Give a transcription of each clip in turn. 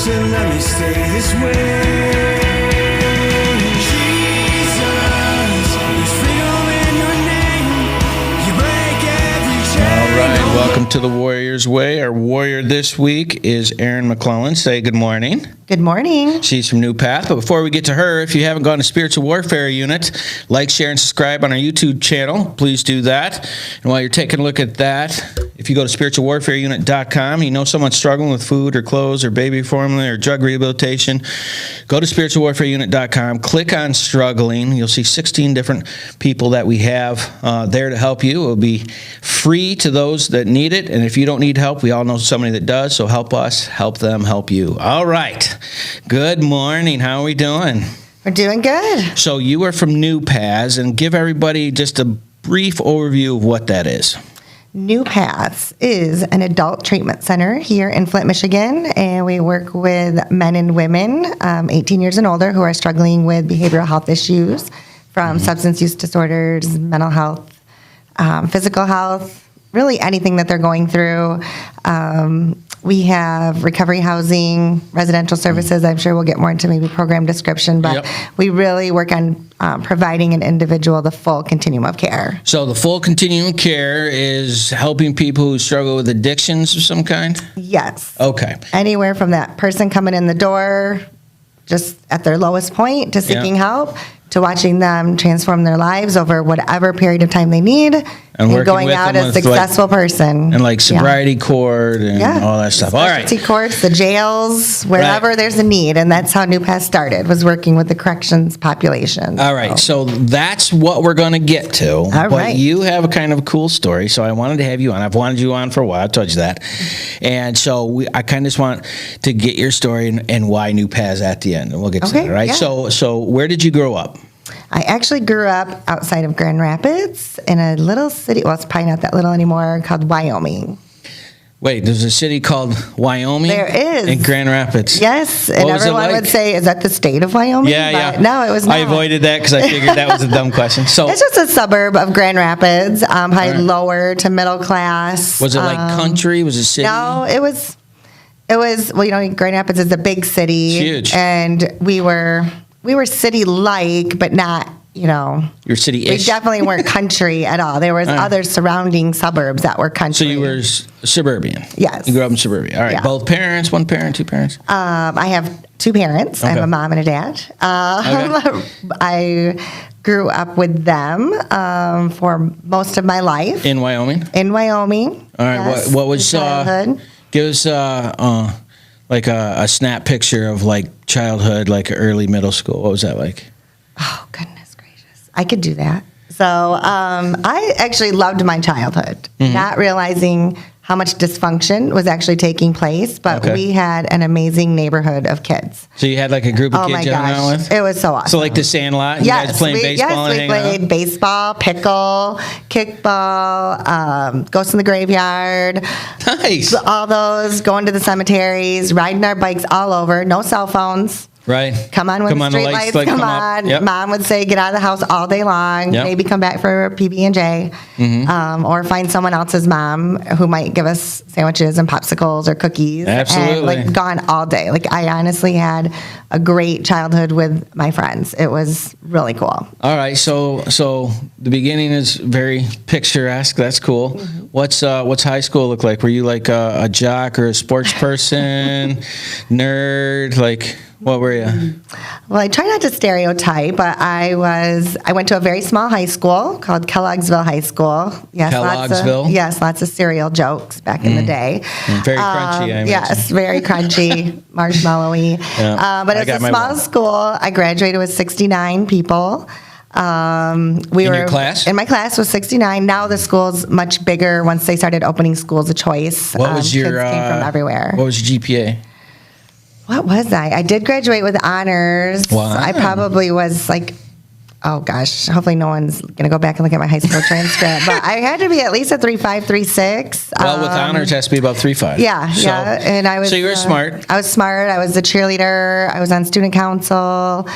Let me stay this way. Jesus, there's freedom in your name. You break every chain. All right, welcome to the Warrior's Way. Our warrior this week is Erin McClelland. Say good morning. Good morning. She's from New Path. But before we get to her, if you haven't gone to Spiritual Warfare Unit, like, share, and subscribe on our YouTube channel. Please do that. And while you're taking a look at that, if you go to spiritualwarfareunit.com, you know someone's struggling with food or clothes or baby formula or drug rehabilitation, go to spiritualwarfareunit.com, click on struggling. You'll see 16 different people that we have there to help you. It will be free to those that need it. And if you don't need help, we all know somebody that does. So help us, help them, help you. All right. Good morning. How are we doing? We're doing good. So you are from New Paths, and give everybody just a brief overview of what that is. New Paths is an adult treatment center here in Flint, Michigan, and we work with men and women 18 years and older who are struggling with behavioral health issues from substance use disorders, mental health, physical health, really anything that they're going through. We have recovery housing, residential services. I'm sure we'll get more into maybe program description, but we really work on providing an individual the full continuum of care. So the full continuum of care is helping people who struggle with addictions of some kind? Yes. Okay. Anywhere from that person coming in the door just at their lowest point to seeking help, to watching them transform their lives over whatever period of time they need, and going out a successful person. And like sobriety court and all that stuff. All right. Specialty courts, the jails, wherever there's a need. And that's how New Path started, was working with the corrections population. All right. So that's what we're going to get to. All but right. you have a kind of a cool story, so I wanted to have you on. I've wanted you on for a while. I told you that. And so I kind of just want to get your story and why New Paths at the end. And we'll get to that, right? Yeah. So where did you grow up? I actually grew up outside of Grand Rapids in a little city, well, it's probably not that little anymore, called Wyoming. Wait, there's a city called Wyoming? There is. In Grand Rapids? Yes, and everyone would say, is that the state of Wyoming? Yeah. No, it was not. I avoided that because I figured that was a dumb question. So it's just a suburb of Grand Rapids, probably lower to middle class. Was it like country? Was it city? No, it was, well, Grand Rapids is a big city. It's huge. And we were city-like, but not, Your city-ish? We definitely weren't country at all. There was other surrounding suburbs that were country. So you were suburban? Yes. You grew up in suburbia. All right. Yeah. Both parents? One parent? Two parents? I have two parents. I have a mom and a dad. I grew up with them for most of my life. In Wyoming? In Wyoming. All right. Yes. What was... childhood. Give us... like a snap picture of like childhood, like early middle school. What was that like? Oh, goodness gracious. I could do that. So I actually loved my childhood, not realizing how much dysfunction was actually taking place, but we had an amazing neighborhood of kids. So you had like a group of kids you hung out with? It was so awesome. So like the Sandlot? You guys playing baseball and hanging out? Yes, we played baseball, pickle, kickball, Ghost in the Graveyard. Nice. All those, going to the cemeteries, riding our bikes all over, no cell phones. Right. Come on when the street lights come on. Yep. Mom would say, get out of the house all day long. Yep. Maybe come back for PB&J. Or find someone else's mom who might give us sandwiches and popsicles or cookies. Absolutely. And gone all day. I honestly had a great childhood with my friends. It was really cool. All right. So the beginning is very picturesque. That's cool. What's high school look like? Were you like a jock or a sports person, nerd? What were you? Well, I try not to stereotype, but I went to a very small high school called Kellogg'sville High School. Yes, Kellogg'sville? Lots of cereal jokes back in the day. Very crunchy, I imagine. Yes, very crunchy, marshmallowy. Yeah, but I it's got a my small one. school. I graduated with 69 people. In your class? In my class was 69. Now the school's much bigger once they started opening schools of choice. What was your kids came from everywhere. What was your GPA? What was I? I did graduate with honors. Wow. I probably was like, oh gosh, hopefully no one's going to go back and look at my high school transcript. But I had to be at least a 3.5, 3.6. Well, with honors, it has to be about 3.5. Yeah, So- yeah. And I was. So you were smart. I was smart. I was a cheerleader. I was on student council.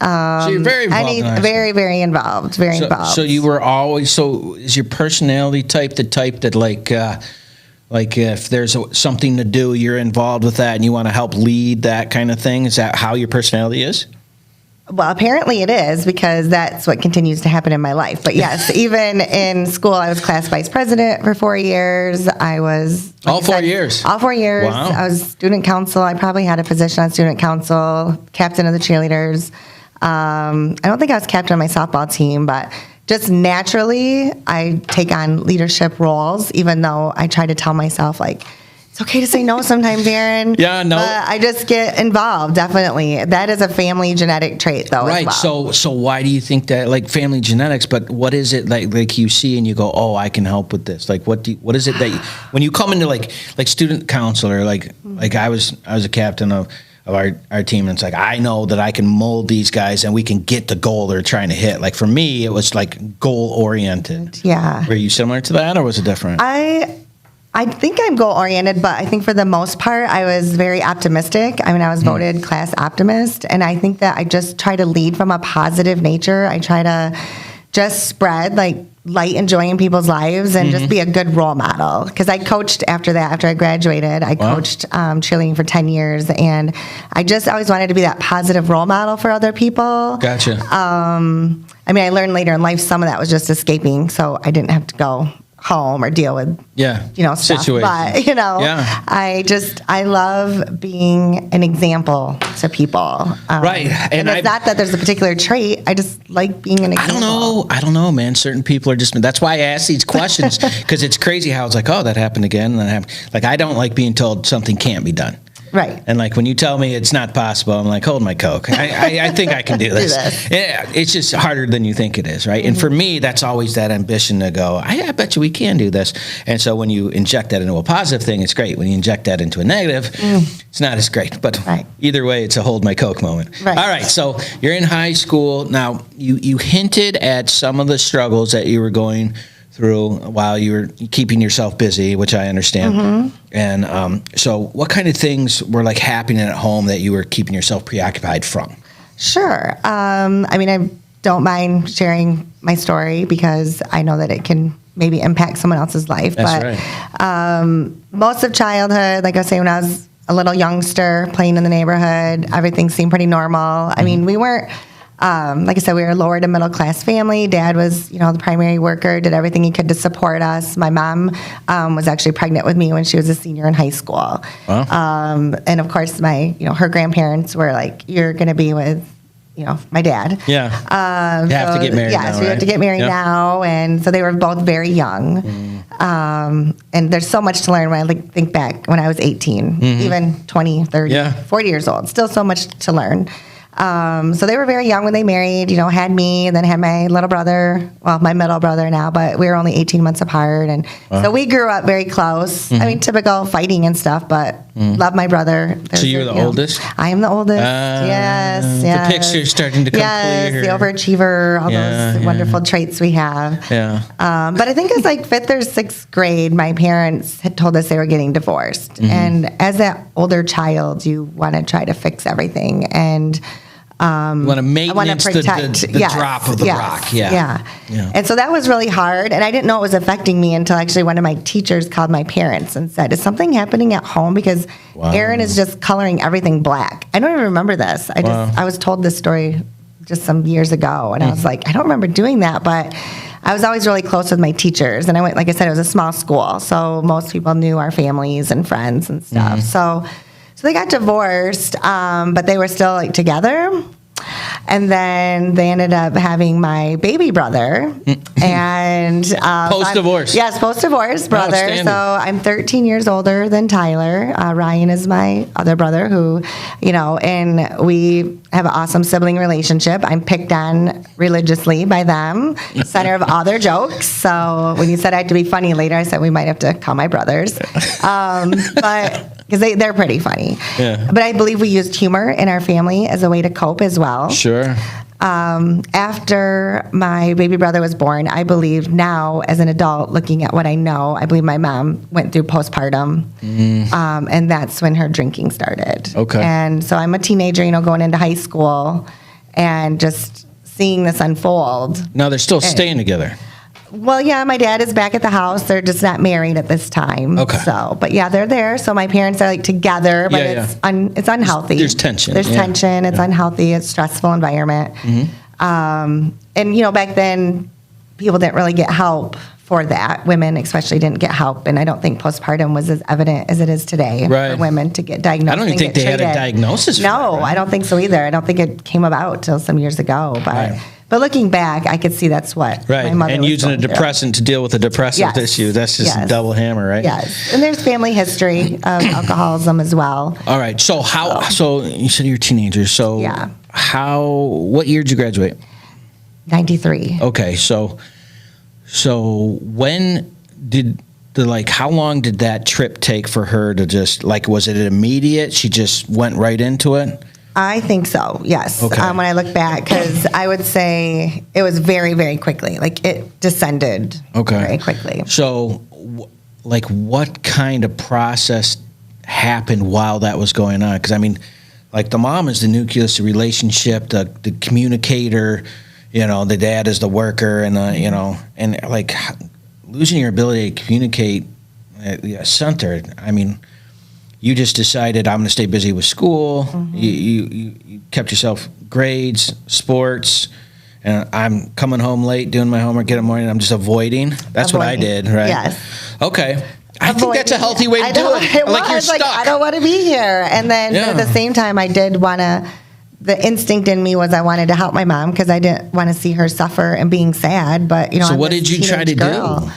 So you're very involved in high school. Very, very involved. Very involved. So you were always, so is your personality type the type that like if there's something to do, you're involved with that and you want to help lead that kind of thing? Is that how your personality is? Well, apparently it is, because that's what continues to happen in my life. But yes, even in school, I was class vice president for 4 years. I was... All 4 years? All 4 years. Wow. I was student council. I probably had a position on student council, captain of the cheerleaders. I don't think I was captain of my softball team, but just naturally, I take on leadership roles, even though I try to tell myself, like, it's okay to say no sometimes, Erin. Yeah, no. But I just get involved, definitely. That is a family genetic trait, though, Right. as well. So why do you think that, like family genetics, but what is it like you see and you go, oh, I can help with this? Like what is it that when you come into like student councilor, like I was a captain of our team, and it's like, I know that I can mold these guys and we can get the goal they're trying to hit. Like for me, it was like goal oriented. Yeah. Were you similar to that, or was it different? I think I'm goal oriented, but I think for the most part, I was very optimistic. I mean, I was voted class optimist, and I think that I just try to lead from a positive nature. I try to just spread like light and joy in people's lives and just be a good role model. Because I coached after that, after I graduated, I coached cheerleading for 10 years, and I just always wanted to be that positive role model for other people. Gotcha. I mean, I learned later in life some of that was just escaping, so I didn't have to go home or deal with stuff. Situation. But I love being an example to people. Right. And it's not that there's a particular trait. I just like being an example. I don't know, man. Certain people are just, that's why I ask these questions, because it's crazy how it's like, oh, that happened again. And that happened. Like, I don't like being told something can't be done. Right. And like when you tell me it's not possible, I'm like, hold my Coke. I think I can do this. Yeah, it's just harder than you think it is, right? And for me, that's always that ambition to go, I bet you we can do this. And so when you inject that into a positive thing, it's great. When you inject that into a negative, it's not as great. But either way, it's a hold my Coke moment. Right. All right, so you're in high school. Now, you hinted at some of the struggles that you were going through while you were keeping yourself busy, which I understand. And so what kind of things were like happening at home that you were keeping yourself preoccupied from? Sure. I mean, I don't mind sharing my story because I know that it can maybe impact someone else's life. That's right. Most of childhood, like I was saying, when I was a little youngster playing in the neighborhood, everything seemed pretty normal. I mean, we weren't, like I said, we were a lower to middle class family. Dad was, the primary worker, did everything he could to support us. My mom was actually pregnant with me when she was a senior in high school. Wow. And of course, her grandparents were like, you're going to be with, my dad. Yeah. You have to get married now, Yes, we have to get married now. And so they were both very young. And there's so much to learn when I think back when I was 18, even 20, 30, 40 years old. Still so much to learn. So they were very young when they married, had me, and then had my little brother, well, my middle brother now, but we were only 18 months apart. And so we grew up very close. I mean, typical fighting and stuff, but love my brother. So you're the oldest? I am the oldest. Yes. The picture's starting to come clear. The overachiever, all those wonderful traits we have. Yeah. But I think it was like 5th or 6th grade, my parents had told us they were getting divorced. And as that older child, you want to try to fix everything. And you want to maintenance the drop of the rock. Yeah. And so that was really hard. And I didn't know it was affecting me until actually one of my teachers called my parents and said, is something happening at home? Because Erin is just coloring everything black. I don't even remember this. I was told this story just some years ago. And I was like, I don't remember doing that. But I was always really close with my teachers. And I went, like I said, it was a small school. So most people knew our families and friends and stuff. So So they got divorced, but they were still like together. And then they ended up having my baby brother. And Post-divorce. Yes, post-divorce brother. Outstanding. So I'm 13 years older than Tyler. Ryan is my other brother who, and we have an awesome sibling relationship. I'm picked on religiously by them, center of all their jokes. So when you said I had to be funny later, I said we might have to call my brothers. But because they're pretty funny. Yeah. But I believe we used humor in our family as a way to cope as well. Sure. After my baby brother was born, I believe now as an adult looking at what I know, I believe my mom went through postpartum. And that's when her drinking started. Okay. And so I'm a teenager, going into high school and just seeing this unfold. Now they're still staying together. Well, yeah, my dad is back at the house. They're just not married at this time. Okay. So, but yeah, they're there. So my parents are like together, but Yeah, it's unhealthy. There's tension. There's Yeah. tension. It's unhealthy. It's stressful environment. And back then, people didn't really get help for that. Women especially didn't get help, and I don't think postpartum was as evident as it is today Right. for women to get diagnosed. I don't even and think get they had a treated. diagnosis for No, it, right? I don't think so either. I don't think it came about till some years ago. But Right. but looking back, I could see that's what Right. my mother And was using a going through. depressant to deal with a depressive Yes. issue. That's just a Yes. double hammer, right? Yes, and there's family history of alcoholism as well. All right. So so you said you're a teenager. So Yeah. what year did you graduate? 93. Okay. So when did how long did that trip take for her to just, was it immediate? She just went right into it? I think so, yes. Okay. When I look back, because I would say it was very, very quickly. Like, it descended very quickly. So, what kind of process happened while that was going on? Because, the mom is the nucleus of the relationship, the communicator, the dad is the worker, and, losing your ability to communicate at the center, you just decided I'm going to stay busy with school. You kept yourself grades, sports, and I'm coming home late, doing my homework, getting morning. I'm just avoiding. That's what I did, right? Yes. Okay. I think that's a healthy way to do it. It Like you're was like, stuck. I don't want to be here. And then at the same time, I did want to. The instinct in me was I wanted to help my mom because I didn't want to see her suffer and being sad. But So I'm what this did you try teenage to girl. do?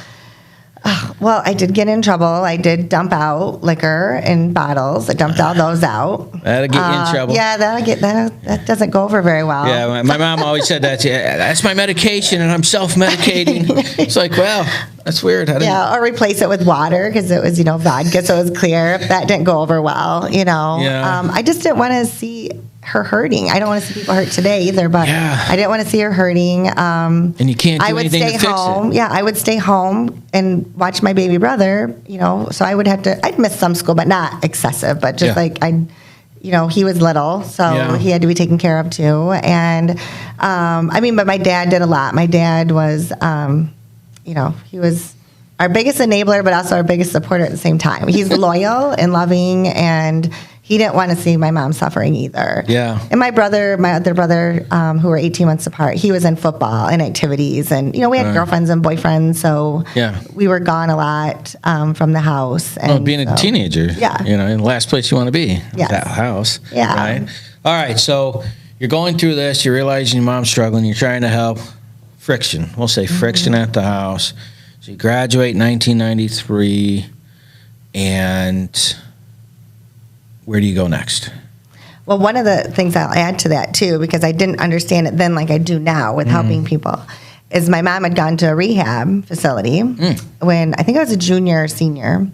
Well, I did get in trouble. I did dump out liquor in bottles. I dumped all those out. That'll get you in trouble. Yeah, that doesn't go over very well. Yeah, my mom always said that. Yeah, that's my medication, and I'm self-medicating. It's like, well, that's weird. Yeah, or replace it with water because it was, vodka, so it was clear. That didn't go over well, Yeah. I just didn't want to see her hurting. I don't want to see people hurt today either, but Yeah. I didn't want to see her hurting. And you can't do I would anything stay to fix home. it. Yeah, I would stay home and watch my baby brother, so I would I'd miss some school, but not excessive, but just he was little, so he had to be taken care of too. And, but my dad did a lot. My dad was, he was our biggest enabler, but also our biggest supporter at the same time. He's loyal and loving, and he didn't want to see my mom suffering either. Yeah. And my other brother, who were 18 months apart, he was in football and activities, and we had girlfriends and boyfriends, so we were gone a lot from the house. And being a teenager, in the last place you want to be, that house. Yeah. Right. All right. So you're going through this. You're realizing your mom's struggling. You're trying to help. Friction. We'll say friction at the house. So you graduate in 1993, and where do you go next? Well, one of the things I'll add to that, too, because I didn't understand it then like I do now with helping people, is my mom had gone to a rehab facility when I think I was a junior or senior.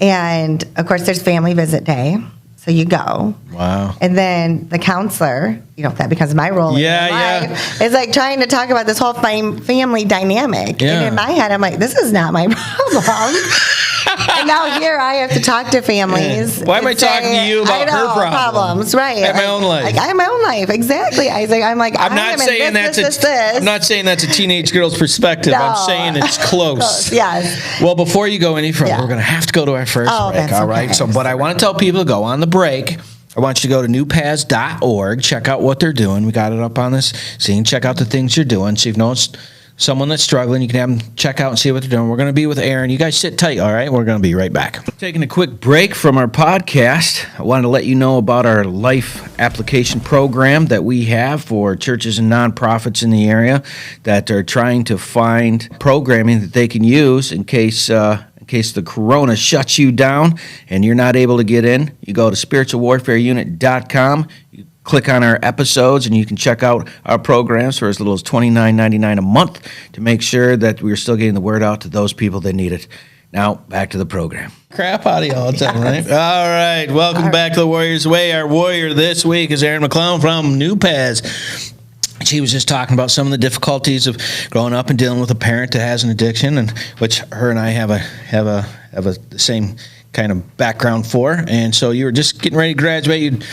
And, of course, there's family visit day. So you go. Wow. And then the counselor, that becomes my role in life, is like trying to talk about this whole family dynamic. Yeah. And in my head, I'm like, this is not my problem. And now here I have to talk to families. Why am I talking to you about her problems? Right. I have my own life. Like, I have my own life. Exactly. I'm not saying I'm not saying that's a teenage girl's perspective. No. I'm saying it's close. Yes. Well, before you go any further, we're going to have to go to our first break. That's All right. okay. So, but I want to tell people to go on the break. I want you to go to newpaths.org, check out what they're doing. We got it up on this scene. Check out the things you're doing. So you've noticed someone that's struggling, you can have them check out and see what they're doing. We're going to be with Erin. You guys sit tight, all right? We're going to be right back. Taking a quick break from our podcast, I wanted to let you know about our life application program that we have for churches and nonprofits in the area that are trying to find programming that they can use in case the corona shuts you down and you're not able to get in. You go to spiritualwarfareunit.com. You click on our episodes, and you can check out our programs for as little as $29.99 a month to make sure that we're still getting the word out to those people that need it. Now, back to the program. Crap out of you all the time, right? All right. Welcome back to the Warrior's Way. Our warrior this week is Erin McClelland from New Paz. She was just talking about some of the difficulties of growing up and dealing with a parent that has an addiction, and which her and I have the same kind of background for. And so you were just getting ready to graduate. You'd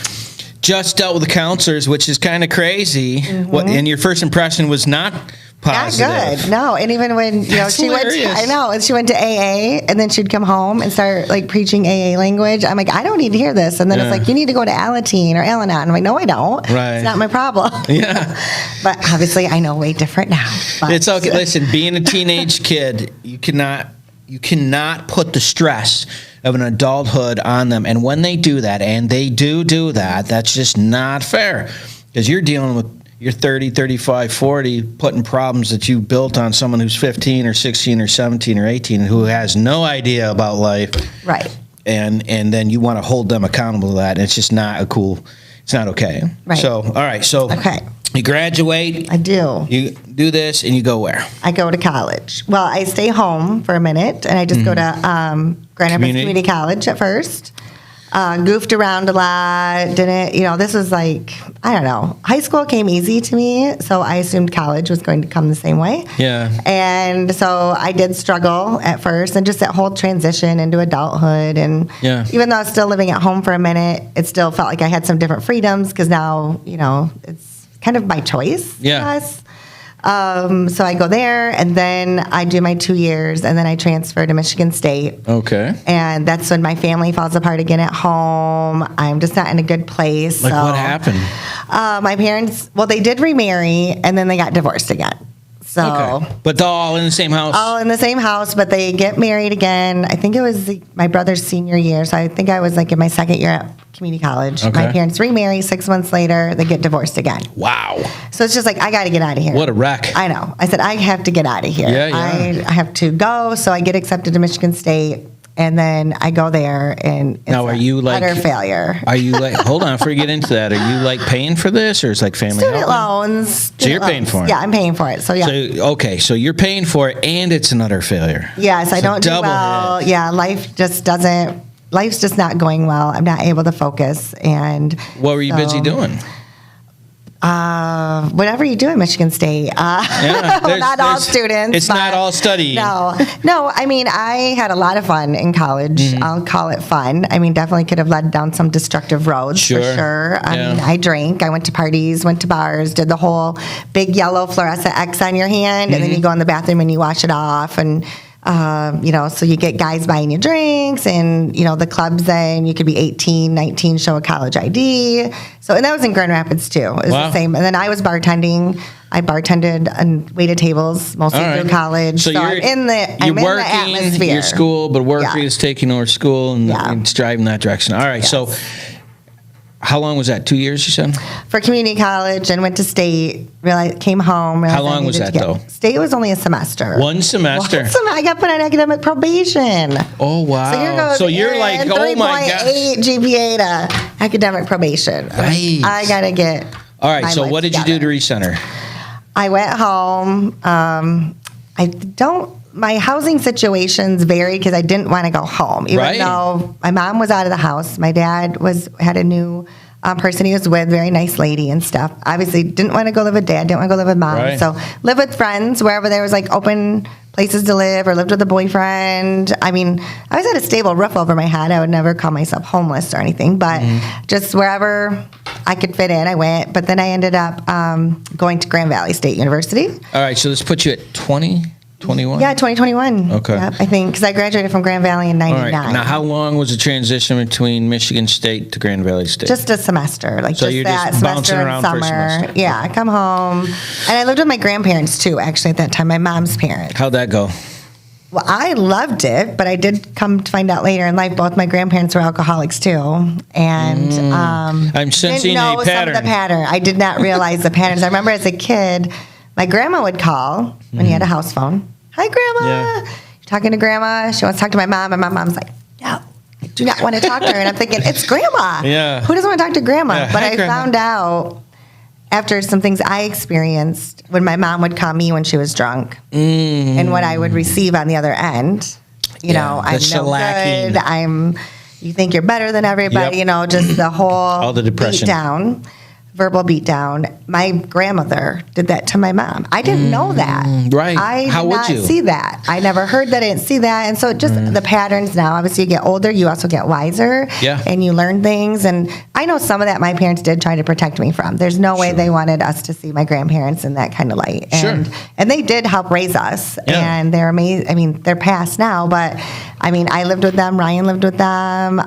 just dealt with the counselors, which is kind of crazy. Mm-hmm. And your first impression was not positive. Not good. No, and even when she went, and she went to AA, and then she'd come home and start like preaching AA language. I'm like, I don't need to hear this. And then it's like, you need to go to Alateen or Al-Anon. I'm like, no, I don't. Right. It's not my problem. Yeah. But obviously, I know way different now. But. It's okay. Listen, being a teenage kid, you cannot put the stress of an adulthood on them. And when they do that, and they do that, that's just not fair. Because you're dealing with, you're 30, 35, 40, putting problems that you built on someone who's 15 or 16 or 17 or 18 who has no idea about life. Right. And then you want to hold them accountable to that. And it's just not it's not okay. Right. So, all right. So okay. You graduate. I do. You do this, and you go where? I go to college. Well, I stay home for a minute, and I just go to Grand Rapids Community College at first. Goofed around a lot. Didn't, this was like, I don't know. High school came easy to me, so I assumed college was going to come the same way. Yeah. And so I did struggle at first, and just that whole transition into adulthood. And even though I was still living at home for a minute, it still felt like I had some different freedoms because now, it's kind of by choice. Yeah. So I go there, and then I do my 2 years, and then I transfer to Michigan State. Okay. And that's when my family falls apart again at home. I'm just not in a good place. Like, what happened? My parents, they did remarry, and then they got divorced again. So, okay. But they're all in the same house? All in the same house, but they get married again. I think it was my brother's senior year, so I think I was like in my second year at community college. Okay. My parents remarry. 6 months later, they get divorced again. Wow. So it's just like, I got to get out of here. What a wreck. I know. I said, I have to get out of here. Yeah. I have to go. So I get accepted to Michigan State. And then I go there, and it's now, are you like utter failure? Are you like? Hold on, before we get into that, are you like paying for this, or it's like family student help? loans? So you're paying for it? Yeah, I'm paying for it. So yeah. So you're paying for it, and it's an utter failure. Yes, I don't do well. Hit. Yeah, life's just not going well. I'm not able to focus. And what were you busy doing? Whatever you do at Michigan State. Not all students. It's not all studying. No. I mean, I had a lot of fun in college. Mm-hmm. I'll call it fun. I mean, definitely could have led down some destructive roads for sure. I mean, I drank. I went to parties, went to bars, did the whole big yellow fluorescent X on your hand, and then you go in the bathroom and you wash it off, and so you get guys buying you drinks, and, the clubs then you could be 18, 19, show a college ID. So, and that was in Grand Rapids too. It was the same. And then I was bartending. I bartended and waited tables mostly through college. So you're in the atmosphere. Your school, but work is taking over school and it's driving that direction. All right. Yes. So how long was that? 2 years, you said? For community college, and went to state. Came home. How long was that, though? State was only a semester. One semester? I got put on academic probation. Oh, wow. So you're like, oh, my God. 3.8 GPA to academic probation. Right. I got to get all right, so what did you do to recenter? I went home. My housing situations varied because I didn't want to go home. Even though my mom was out of the house, my dad had a new person he was with, very nice lady and stuff. Obviously, didn't want to go live with dad, didn't want to go live with mom. Right. So live with friends wherever there was like open places to live, or lived with a boyfriend. I mean, I always had a stable roof over my head. I would never call myself homeless or anything, but just wherever I could fit in, I went. But then I ended up going to Grand Valley State University. All right, so this puts you at 20 21? Yeah, 2021. Okay. Yep, I think, because I graduated from Grand Valley in All '99. right. Now, how long was the transition between Michigan State to Grand Valley State? Just a semester, like So just you're that just semester bouncing in around for a summer. semester. Yeah, I come home, and I lived with my grandparents too. Actually, at that time, my mom's parents. How'd that go? Well, I loved it, but I did come to find out later in life both my grandparents were alcoholics too, and I'm sensing didn't know a some of the pattern. I did not realize the patterns. I remember as a kid, my grandma would call when he had a house phone. Hi, Grandma. Yeah. You're talking to Grandma. She wants to talk to my mom, and my mom's like, no. I do not want to talk to her. And I'm thinking, it's Grandma. Yeah. Who doesn't want to talk to Grandma? Yeah. But Hi, I Grandma. found out after some things I experienced when my mom would call me when she was drunk and what I would receive on the other end. You know, the I'm no shellacking. good. You think you're better than everybody, Yep. you know, just the whole the depression. beat down. Verbal beatdown. My grandmother did that to my mom. I didn't know that. right. I How did would not you? see that. I never heard that. I didn't see that. And so just the patterns now, obviously you get older, you also get wiser. Yeah. And you learn things. And I know some of that my parents did try to protect me from. There's no way they wanted us to see my grandparents in that kind of light. And, Sure. and they did help raise us. Yeah. And they're amazing. I mean, they're past now, but I mean, I lived with them. Ryan lived with them.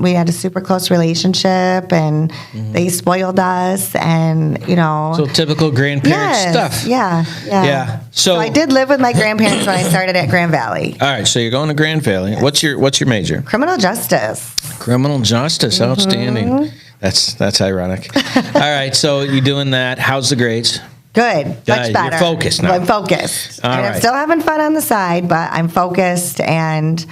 We had a super close relationship, and they spoiled us. And you know, So typical grandparent yes, stuff. Yeah. Yeah. So I did live with my grandparents when I started at Grand Valley. All right. So you're going to Grand Valley. What's your major? Criminal justice. Criminal justice. Outstanding. That's ironic. All right. So you're doing that. How's the grades? Good. You're Much better. focused now. I'm focused. All And right. I'm still having fun on the side, but I'm focused, and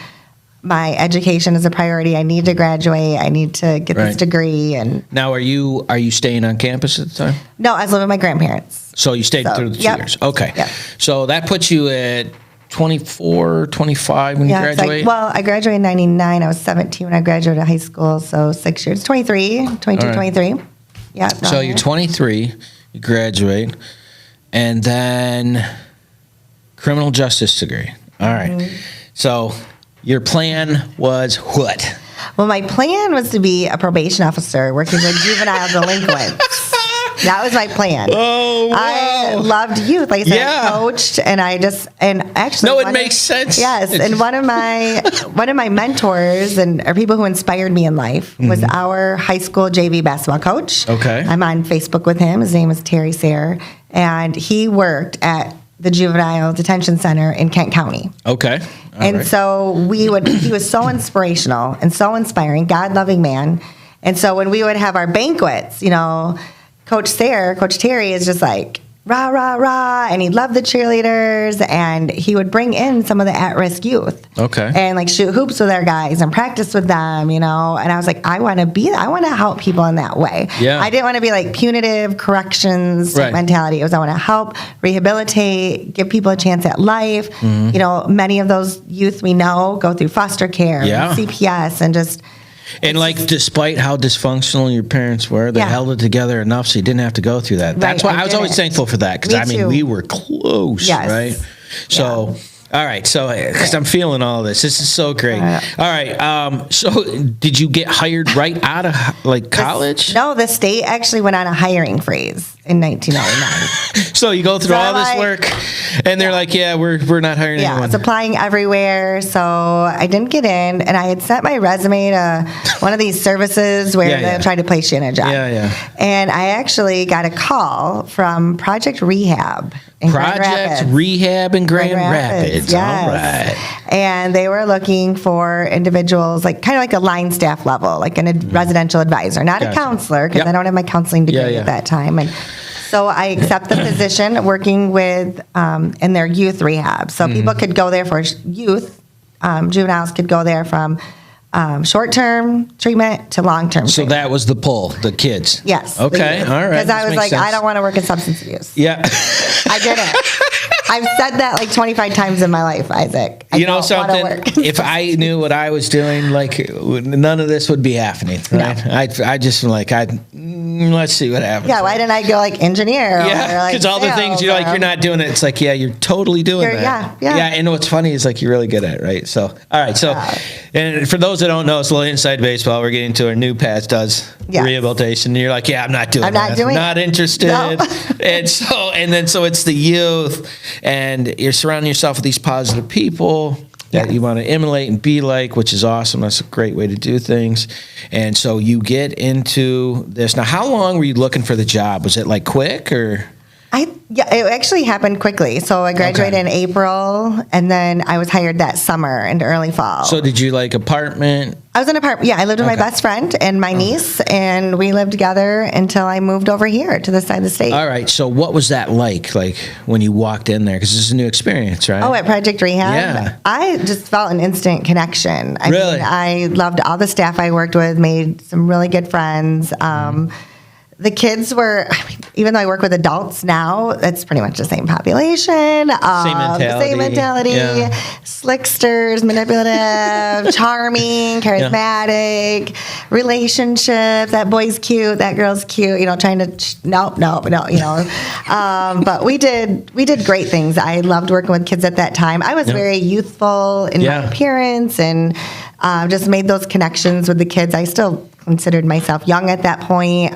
my education is a priority. I need to graduate. I need to get Right. this degree. And Now, are you staying on campus at the time? no, I was living with my grandparents. So you stayed So, through the 2 yep. years. Okay. Yep. So that puts you at 24, 25 when you Yeah, it's like, graduate? well, I graduated in 99. I was 17 when I graduated high school, so 6 years. 23, 22, All right. 23. Yeah. So you're 23, you graduate, and then criminal justice degree. All right. Mm-hmm. So your plan was what? Well, my plan was to be a probation officer working with juvenile delinquents. That was my plan. Oh, I loved youth. Like I said, Yeah. I coached, and actually, No, it one makes sense. Yes, and one of my mentors or people who inspired me in life was our high school JV basketball coach. Mm-hmm. Okay. I'm on Facebook with him. His name is Terry Sayre, and he worked at the Juvenile Detention Center in Kent County. Okay. All And right. so he was so inspirational and so inspiring, God-loving man. And so when we would have our banquets, you know, Coach Terry is just like, rah, rah, rah. And he loved the cheerleaders, and he would bring in some of the at-risk youth. Okay. And like shoot hoops with our guys and practice with them, you know. And I was like, I want to help people in that way. Yeah. I didn't want to be like punitive corrections type Right. mentality. It was I want to help, rehabilitate, give people a chance at life. Mm-hmm. You know, many of those youth we know go through foster care, Yeah. and CPS, and just And like, despite how dysfunctional your parents were, they Yeah. held it together enough so you didn't have to go through that. That's Right, why I I was always didn't. thankful for that, because Me I mean, too. we were close, Yes. right? So, all right. So, because I'm feeling all this, this is so great. All right. So, did you get hired right out of like college? No, the state actually went on a hiring freeze in 1999. So you go through So all this like- work, and they're like, "Yeah, we're not hiring Yeah, I anyone." was applying everywhere, so I didn't get in. And I had sent my resume to one of these services where Yeah, they'll yeah. try to place you in a job. Yeah, yeah. And I actually got a call from Project Rehab in Grand Project Rapids. Rehab in Grand Rapids. Yes. All right. And they were looking for individuals, like kind of like a line staff level, like a residential advisor, not Gotcha. a counselor, because Yep. I don't have my counseling degree Yeah, yeah. at that time. And so I accept the position working with in their youth rehab. So people Mm-hmm. could go there for youth, juveniles could go there from short-term treatment to long-term So treatment. that was the pull, the kids. Yes. Okay. All right. Because I This was makes like, I sense. don't want to work in substance abuse. Yeah. I didn't. I've said that like 25 times in my life, Isaac. I You know don't wanna something? work. If I knew what I was doing, like none of this would be happening, right? I just like let's see what happens. Yeah, why didn't I go like engineer? Yeah, because all the things you're like, you're not doing it. It's like, yeah, you're totally doing that. Yeah. And what's funny is like, you're really good at it, right? So, all right. So, and for those that don't know, it's a little inside baseball. We're getting to our new pass does rehabilitation. And you're like, yeah, I'm not doing that. Not interested. No. So it's the youth, and you're surrounding yourself with these positive people that you want to emulate and be like, which is awesome. That's a great way to do things. And so you get into this. Now, how long were you looking for the job? Was it like quick or? It actually happened quickly. So I graduated in April, and then I was hired that summer into early fall. So did you like apartment? I was in an apartment. Yeah, I lived with my best friend and my niece, and we lived together until I moved over here to this side of the state. All right. So what was that like when you walked in there? Because this is a new experience, right? Oh, at Project Rehab? Yeah. I just felt an instant connection. I Really? mean, I loved all the staff I worked with, made some really good friends. The kids were, even though I work with adults now, it's pretty much the same population. Same mentality. Same mentality. Yeah. Slicksters, manipulative, charming, charismatic, relationships. That boy's cute, that girl's cute. Trying to, no. But we did great things. I loved working with kids at that time. I was very youthful in my appearance, and just made those connections with the kids. I still considered myself young at that point.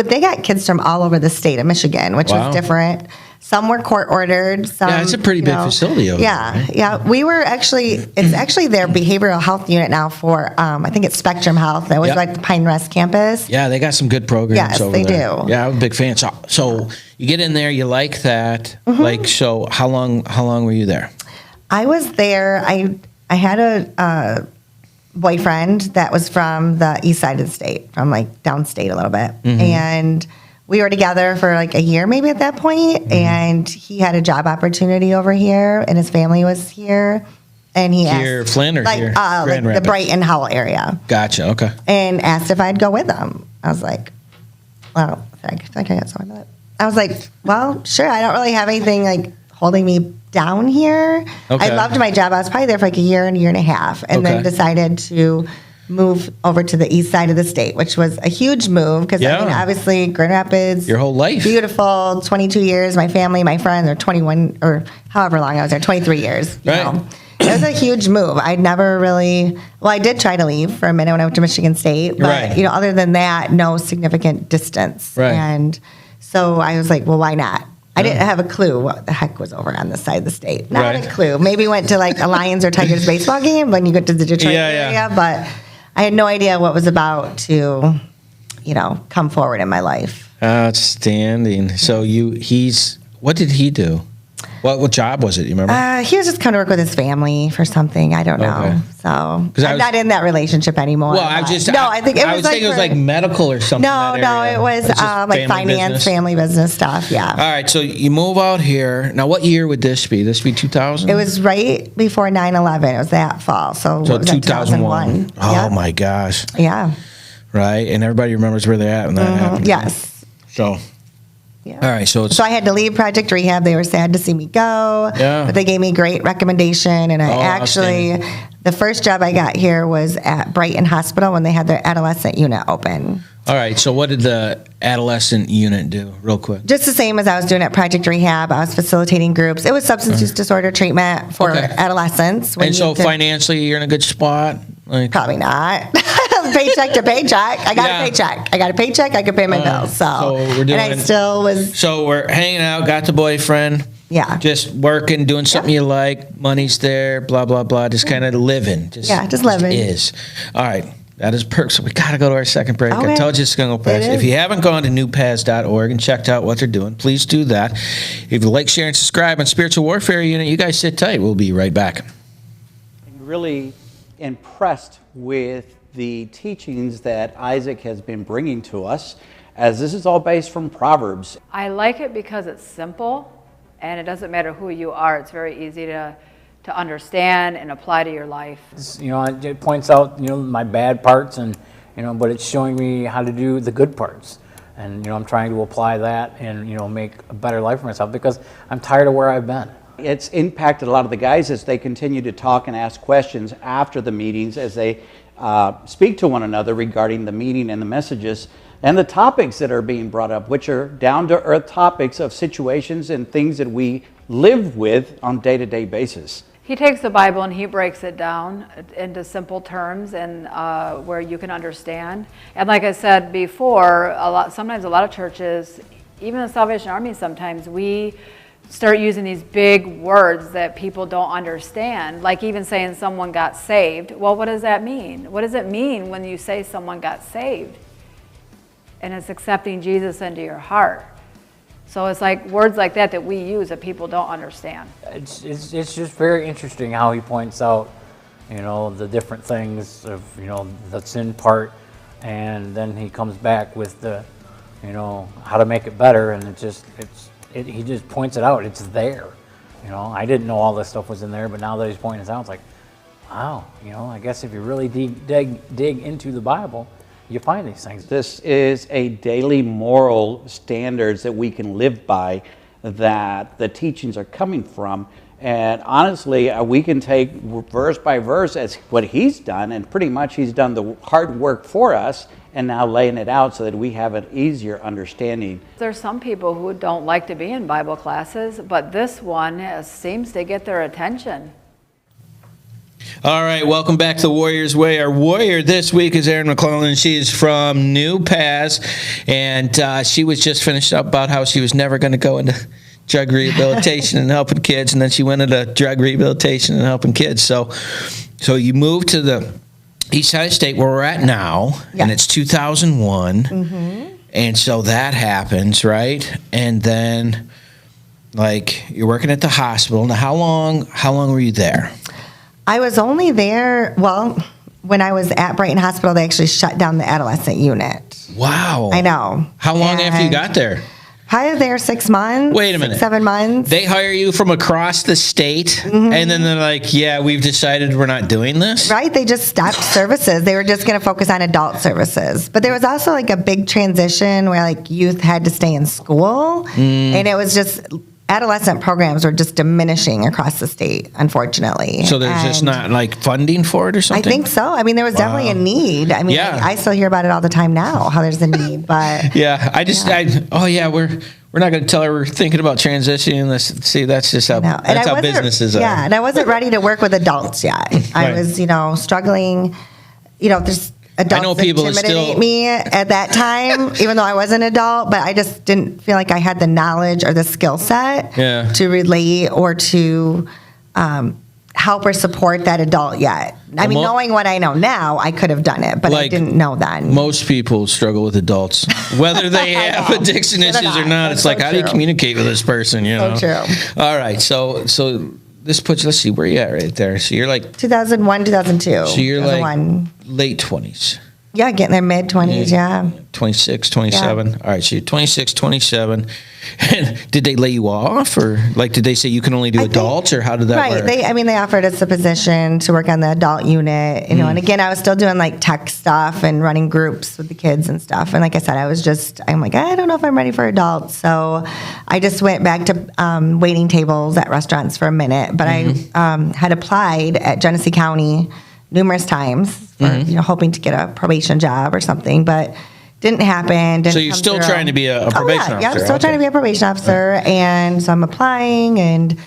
They got kids from all over the state of Michigan, which was different. Some were court ordered. Some, it's a pretty big facility over there. Right? Yeah. We were it's actually their behavioral health unit now for, I think it's Spectrum Health. It was like the Pine Rest campus. Yeah, they got some good programs over there. Yes, they do. Yeah, I'm a big fan. So you get in there, you like that. Like, so how long were you there? I was there. I had a boyfriend that was from the east side of the state, from like downstate a little bit. And we were together for like a year maybe at that point, and he had a job opportunity over here, and his family was here. And he here, asked, Flynn, or here? Like the Brighton Howell area. Gotcha, okay. And asked if I'd go with him. I was like, well, I got something like that. I was like, well, sure. I don't really have anything like holding me down here. Okay. I loved my job. I was probably there for like a year and a half, and then decided to move over to the east side of the state, which was a huge move because obviously Grand Rapids, your whole life, beautiful, 22 years. My family, my friends are 21 or however long I was there, 23 years. You know. It was a huge move. I'd never really. Well, I did try to leave for a minute when I went to Michigan State, but other than that, no significant distance. Right. And so I was like, well, why not? I didn't have a clue what the heck was over on this side of the state. Not a clue. Maybe went to like a Lions or Tigers baseball game when you get to the Detroit area, but I had no idea what was about to, come forward in my life. Outstanding. So what did he do? What job was it? You remember? He was just kind of work with his family for something. I don't know. So I'm not in that relationship anymore. Well, I think it was it was like medical or something. No, it was like finance, family business stuff. Yeah. All right. So you move out here. Now, what year would this be? This be 2000? It was right before 9/11. It was that fall. So 2001. Oh my gosh. Yeah. Right, and everybody remembers where they're at when that happened. Yes. So. Yeah. All right, so I had to leave Project Rehab. They were sad to see me go, but they gave me a great recommendation. And the first job I got here was at Brighton Hospital when they had their adolescent unit open. All right, so what did the adolescent unit do, real quick? Just the same as I was doing at Project Rehab. I was facilitating groups. It was substance use disorder treatment for adolescents. And so financially, you're in a good spot? Probably not. Paycheck to paycheck. I got a paycheck. I could pay my bills. So we're doing. And I still was. So we're hanging out. Got the boyfriend. Yeah. Just working, doing something you like. Money's there. Blah blah blah. Just kind of living. Just living. Is all right. That is perfect. So we got to go to our second break. Okay. I told you it's going to go fast. If you haven't gone to newpaths.org and checked out what they're doing, please do that. If you like, share, and subscribe on Spiritual Warfare Unit, you guys sit tight. We'll be right back. I'm really impressed with the teachings that Isaac has been bringing to us, as this is all based from Proverbs. I like it because it's simple, and it doesn't matter who you are. It's very easy to understand and apply to your life. It points out, my bad parts, and but it's showing me how to do the good parts, and I'm trying to apply that and make a better life for myself because I'm tired of where I've been. It's impacted a lot of the guys as they continue to talk and ask questions after the meetings, as they speak to one another regarding the meeting and the messages and the topics that are being brought up, which are down-to-earth topics of situations and things that we live with on a day-to-day basis. He takes the Bible and he breaks it down into simple terms and where you can understand. And like I said before, sometimes a lot of churches, even the Salvation Army, sometimes we start using these big words that people don't understand, like even saying someone got saved. Well, what does that mean? What does it mean when you say someone got saved? And it's accepting Jesus into your heart. So it's like words like that we use that people don't understand. It's just very interesting how he points out, the different things of, the sin part, and then he comes back with the, how to make it better, and he just points it out. It's there. I didn't know all this stuff was in there, but now that he's pointing it out, it's like, wow, I guess if you really dig into the Bible, you find these things. This is a daily moral standards that we can live by, that the teachings are coming from. And honestly, we can take verse by verse as what he's done, and pretty much he's done the hard work for us and now laying it out so that we have an easier understanding. There's some people who don't like to be in Bible classes, but this one seems to get their attention. All right, welcome back to the Warrior's Way. Our warrior this week is Erin McClelland. She is from New Pass, and she was just finished up about how she was never going to go into drug rehabilitation and helping kids, and then she went into drug rehabilitation and helping kids. So you moved to the east side of the state where we're at now, and it's 2001, and so that happens, right? And then, you're working at the hospital. Now, how long were you there? I was only there, when I was at Brighton Hospital, they actually shut down the adolescent unit. Wow. I know. How long after you got there? Probably there 6 months. Wait a minute. 6, 7 months. They hire you from across the state, and then they're like, yeah, we've decided we're not doing this? Right. They just stopped services. They were just going to focus on adult services. But there was also a big transition where youth had to stay in school. And it was just... adolescent programs were just diminishing across the state, unfortunately. So there's just not funding for it or something? I think so. I mean, there was definitely a need. I mean, I still hear about it all the time now, how there's a need, but... Yeah, we're not going to tell her we're thinking about transitioning this. See, that's just how, that's how businesses are. Yeah, and I wasn't ready to work with adults yet. I was, struggling, there's... Adults intimidate me at that time, even though I was an adult, but I just didn't feel like I had the knowledge or the skill set to relate or to help or support that adult yet. I mean, knowing what I know now, I could have done it, but I didn't know then. Most people struggle with adults, whether they have addiction issues or not. It's how do you communicate with this person? So true. All right, so this puts, let's see, where you at right there? So you're 2001, 2002. So you're late 20s. Yeah, getting there mid-20s, yeah. 26, 27. Yeah. All right, so you're 26, 27. And did they lay you off, or did they say you can only do adults, or how did that work? Right, they offered us a position to work on the adult unit, and again, I was still doing tech stuff and running groups with the kids and stuff. And like I said, I'm I don't know if I'm ready for adults. So I just went back to waiting tables at restaurants for a minute. But I had applied at Genesee County numerous times for, hoping to get a probation job or something, but didn't happen. So you're still trying to be a probation officer? Yeah, I'm still trying to be a probation officer, and so I'm applying, and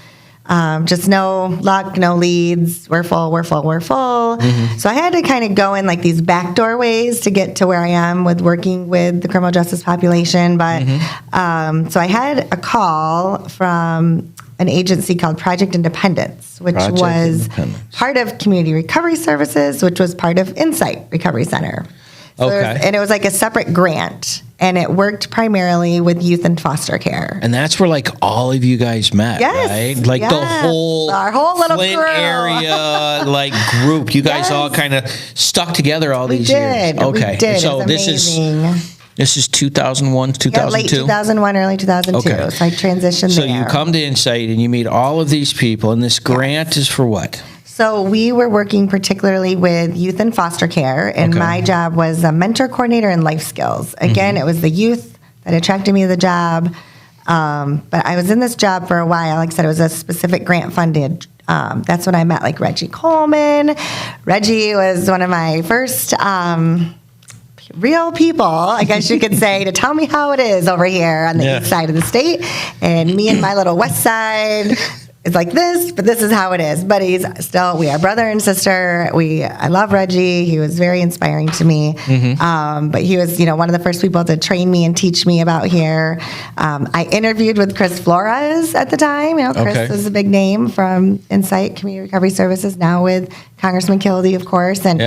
just no luck, no leads. We're full. So I had to kind of go in these backdoor ways to get to where I am with working with the criminal justice population. But so I had a call from an agency called Project Independence, which was part of Community Recovery Services, which was part of Insight Recovery Center. So and it was a separate grant, and it worked primarily with youth in foster care. And that's where all of you guys met, right? Our whole little Flint crew. area group. You guys all kind of stuck together all these years. Okay. We did. So this is 2001, 2002? Late 2001, early 2002. Okay. So I transitioned there. So you come to Insight and you meet all of these people, and this grant is for what? So we were working particularly with youth in foster care, and my job was a mentor coordinator in life skills. Again, it was the youth that attracted me to the job, but I was in this job for a while. Like I said, it was a specific grant-funded that's when I met like Reggie Coleman. Reggie was one of my first real people, I guess you could say, to tell me how it is over here on the east side of the state. And me and my little west side, it's like this, but this is how it is. But we are brother and sister. I love Reggie. He was very inspiring to me. But he was, one of the first people to train me and teach me about here. I interviewed with Chris Flores at the time. Chris is a big name from Insight Community Recovery Services, now with Congressman Kildee, of course. And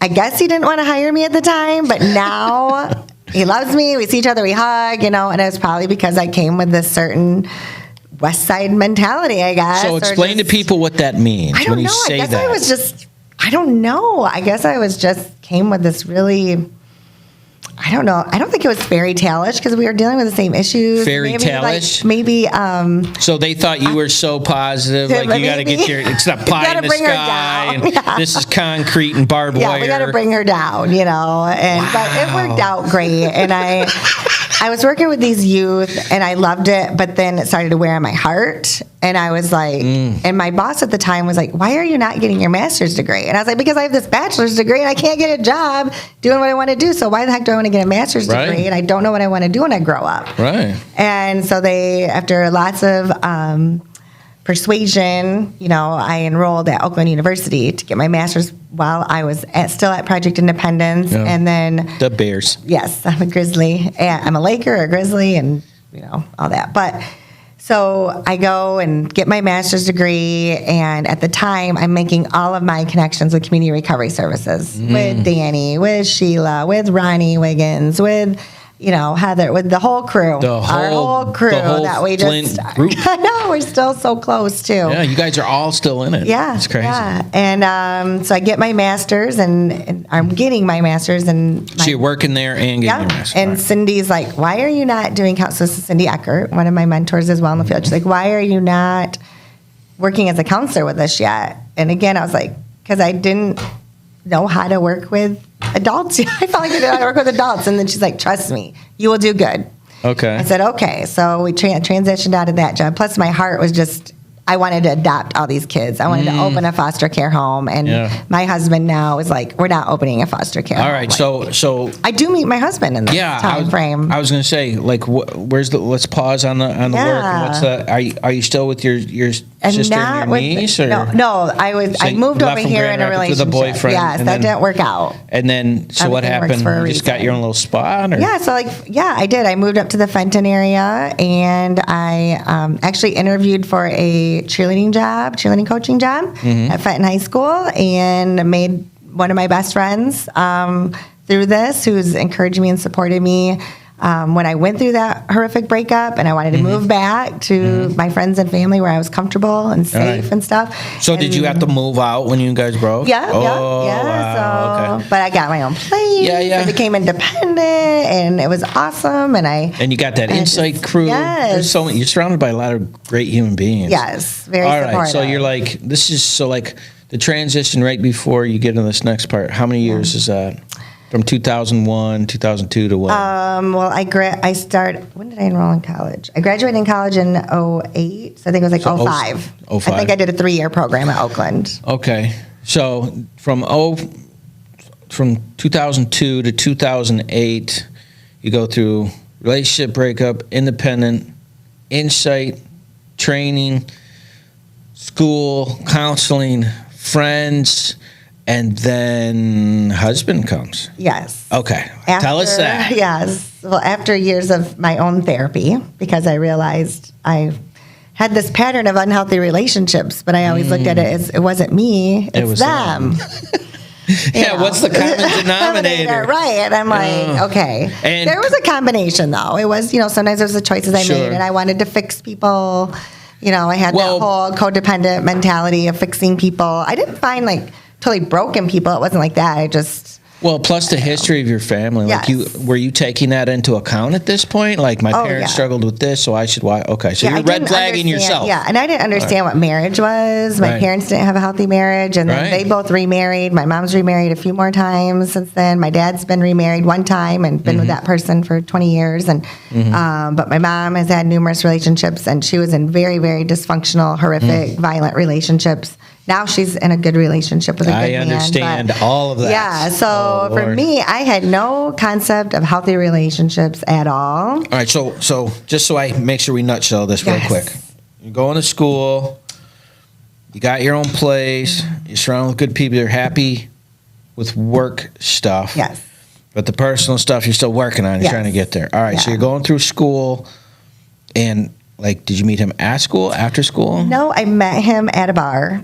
I guess he didn't want to hire me at the time, but now he loves me. We see each other, we hug, and it was probably because I came with this certain West Side mentality, I guess. So explain to people what that means I don't when you know. say I guess that. I don't know. I guess I was just came with this really, I don't know. I don't think it was fairy tale-ish because we were dealing with the same issues. Fairy tale-ish? Maybe. So they thought you were so positive, like you got to get it's not pie in the sky, and this is concrete and barbed wire. Yeah, we got to bring her down, but it worked out great. And I was working with these youth, and I loved it, but then it started to wear on my heart. And I was like, and my boss at the time was like, why are you not getting your master's degree? And I was like, because I have this bachelor's degree and I can't get a job doing what I want to do. So why the heck do I want to get a master's degree? And I don't know what I want to do when I grow up. Right. And so after lots of persuasion, I enrolled at Oakland University to get my master's while I was still at Project Independence. Yeah. And then the Bears. Yes, I'm a Grizzly. I'm a Laker, a Grizzly, and all that. But so I go and get my master's degree, and at the time, I'm making all of my connections with community recovery services, with Danny, with Sheila, with Ronnie Wiggins, with Heather, with the whole crew, our whole crew that we just. Group. I know we're still so close too. Yeah, you guys are all still in it. Yeah, it's crazy. Yeah, and so I get my master's, and I'm getting my master's, and so you're working there and getting your master's. And Cindy's like, "Why are you not doing counseling?" This is Cindy Eckert, one of my mentors as well in the field. She's like, "Why are you not working as a counselor with us yet?" And again, I was like, "Because I didn't know how to work with adults. I felt like I didn't know how to work with adults." And then she's like, "Trust me, you will do good." Okay. I said, okay. So we transitioned out of that job. Plus, my heart was just, I wanted to adopt all these kids. I wanted to open a foster care home. And my husband now is like, we're not opening a foster care home. All right. Like, so I do meet my husband in this time frame. I was going to say, like, let's pause on the work. And are you still with your sister and your niece? Or? No, I moved over here in a relationship. With a boyfriend. Yes, that didn't work out. And then, so what happened? You just got your own little spot? Or? Yeah, so I did. I moved up to the Fenton area, and I actually interviewed for a cheerleading coaching job at Fenton High School, and made one of my best friends through this, who's encouraged me and supported me when I went through that horrific breakup, and I wanted to move back to my friends and family where I was comfortable and safe and stuff. So did you have to move out when you guys broke? Yeah. Wow, so, but I got my own place. I became independent, and it was awesome. And you got that Insight crew. Yes. You're surrounded by a lot of great human beings. Yes, very All supportive. right, so you're like, the transition right before you get into this next part. How many years is that? From 2001, 2002 to what? Well, I started, when did I enroll in college? I graduated in college in 08, so I think it was like 05. 05. I think I did a 3-year program at Oakland. Okay. So from 2002 to 2008, you go through relationship breakup, independent, Insight, training, school, counseling, friends, and then husband comes. Yes. Okay. Tell us that. Yes. Well, after years of my own therapy, because I realized I had this pattern of unhealthy relationships, but I always looked at it as it wasn't me, it's them. What's the common denominator? Right. And I'm like, okay. And there was a combination, though. It was, sometimes there was the choices I made, and I wanted to fix people. I had that whole codependent mentality of fixing people. I didn't find, totally broken people. It wasn't like that. I just Well, plus the history of your family. Like Yes. were you taking that into account at this point? Like my parents yeah. struggled with this, so I should why? Okay, so I you're red didn't flagging understand- yourself. Yeah, and I didn't understand what marriage was. My Right. parents didn't have a healthy marriage, and then Right. they both remarried. My mom's remarried a few more times since then. My dad's been remarried one time and been with that person for 20 years. And but my mom has had numerous relationships, and she was in very, very dysfunctional, horrific, violent relationships. Now she's in a good relationship with a good I man. understand but- all of that. Yeah, so Oh, for Lord. me, I had no concept of healthy relationships at all. All right, so just so I make sure we nutshell this real Yes. quick. You're going to school, you got your own place, you're surrounded with good people, you're happy with work stuff. Yes. But the personal stuff you're still working on, you're Yes. trying to get there. All right, so Yeah. you're going through school, and like, did you meet him at school, after school? No, I met him at a bar.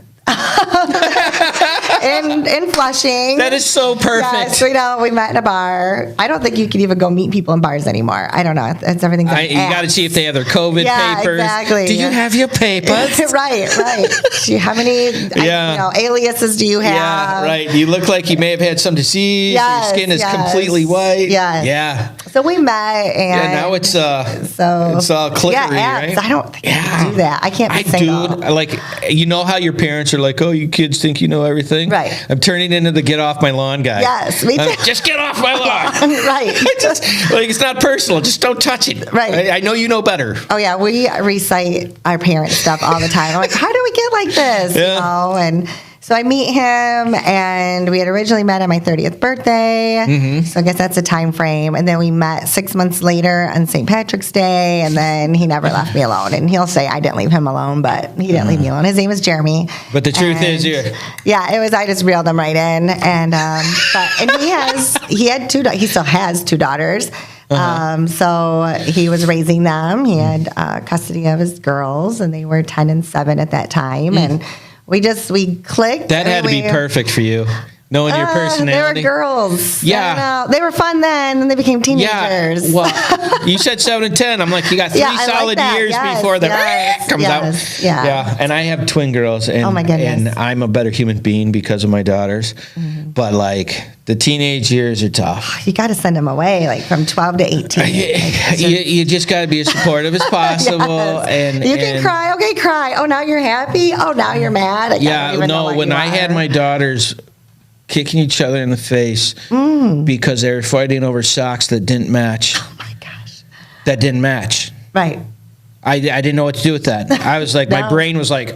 in Flushing. That is so perfect. Yes, we met in a bar. I don't think you can even go meet people in bars anymore. I don't know. It's everything's You got to see if they have their COVID Yeah, papers. exactly. Do you have your papers? right. Do you, how many Yeah. aliases do you have? Yeah, right. You look like you may have had some disease. Yes, Your skin is yes. completely white. Yes. Yeah. So we met, and Yeah, now it's so it's all clickery, yeah, abs. right? I don't think I can do that. I can't be single. dude, like, you know how your parents are like, oh, you kids think you know everything? Right. I'm turning into the get off my lawn guy. Yes, me I'm, too. just get off my lawn. Right. Like, it's not personal. Just don't touch it. Right. I know you know better. Oh yeah, we recite our parents' stuff all the time. I'm like, how do we get like this? Yeah. You know, and so I meet him, and we had originally met on my 30th birthday. Mm-hmm. So I guess that's a time frame. And then we met 6 months later on St. Patrick's Day, and then he never left me alone. And he'll say I didn't leave him alone, but he didn't leave me alone. His name is Jeremy. But the truth is, And, yeah, it was. I just reeled him right in, and he had he still has two daughters. So he was raising them. He had custody of his girls, and they were 10 and 7 at that time. And we clicked. that had to be We- perfect for you, knowing your They personality. were girls. Yeah. I don't know. They were fun then, and they became teenagers. Yeah, well, you said 7 and 10. I'm like, you got 3 Yeah, I like solid that. years Yes, before the yes, comes yes, out. yeah. And I have twin girls, and Oh, my goodness. and I'm a better human being because of my daughters. Mm-hmm. But like the teenage years are tough. You got to send them away, like from 12 to 18. You just got to be as supportive as possible, Yes. and you can and- cry. Okay, cry. Oh, now you're happy. Oh, now you're mad. Like, I Yeah, don't even know no. what When you I had are. my daughters kicking each other in the face Mm. because they were fighting over socks that didn't match. Oh my gosh. That didn't match. Right. I didn't know what to do with that. I was like, my No. brain was like,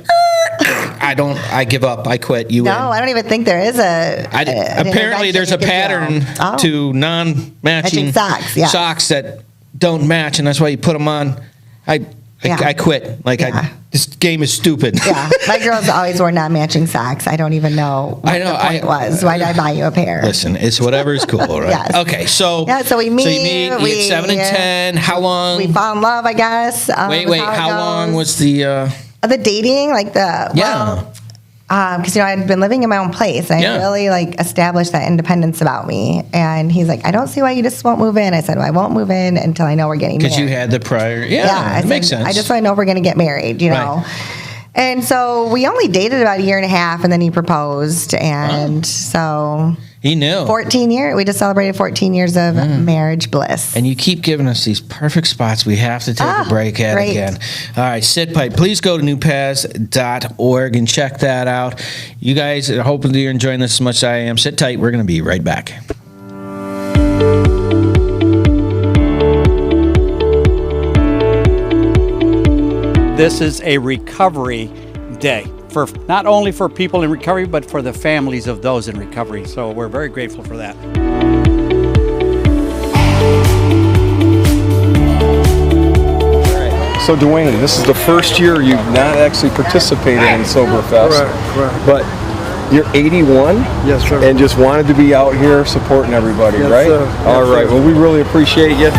I give up. I quit. You No, win. I don't even think there is an Apparently, intervention there's a you could pattern do. Oh. to non-matching Matching socks, yeah. socks that don't match, and that's why you put them on. Yeah. I quit. Like, Yeah. this game is stupid. Yeah, my girls always wore non-matching socks. I don't even know what I know, the point was. Why did I buy you a pair? Listen, it's whatever is cool, right? Yes. Okay, so Yeah, so we you meet, get we- 7 and 10. How long? We fall in love, I guess. wait. is it How long goes. was the? The dating? Like the Yeah. because I'd been living in my own place, and Yeah. I really established that independence about me. And he's like, I don't see why you just won't move in. I said, well, I won't move in until I know we're getting married. Because you had the prior. I Yeah, it makes said, sense. I just want to know if we're going to get married, you know. Right. And so we only dated about a year and a half, and then he proposed, and so He knew. 14 years. We just celebrated 14 years of marriage bliss. And you keep giving us these perfect spots. We have to take a break at great. again. All right, Sit Pipe. Please go to newpaths.org and check that out. You guys are hoping that you're enjoying this as much as I am. Sit tight. We're going to be right back. This is a recovery day for not only for people in recovery, but for the families of those in recovery. So we're very grateful for that. So Dwayne, this is the first year you've not actually participated in Soberfest. Correct. But you're 81? Yes, sir. And just wanted to be out here supporting everybody, Yes, right? sir. All Yes, right. sir. Well, we really appreciate you.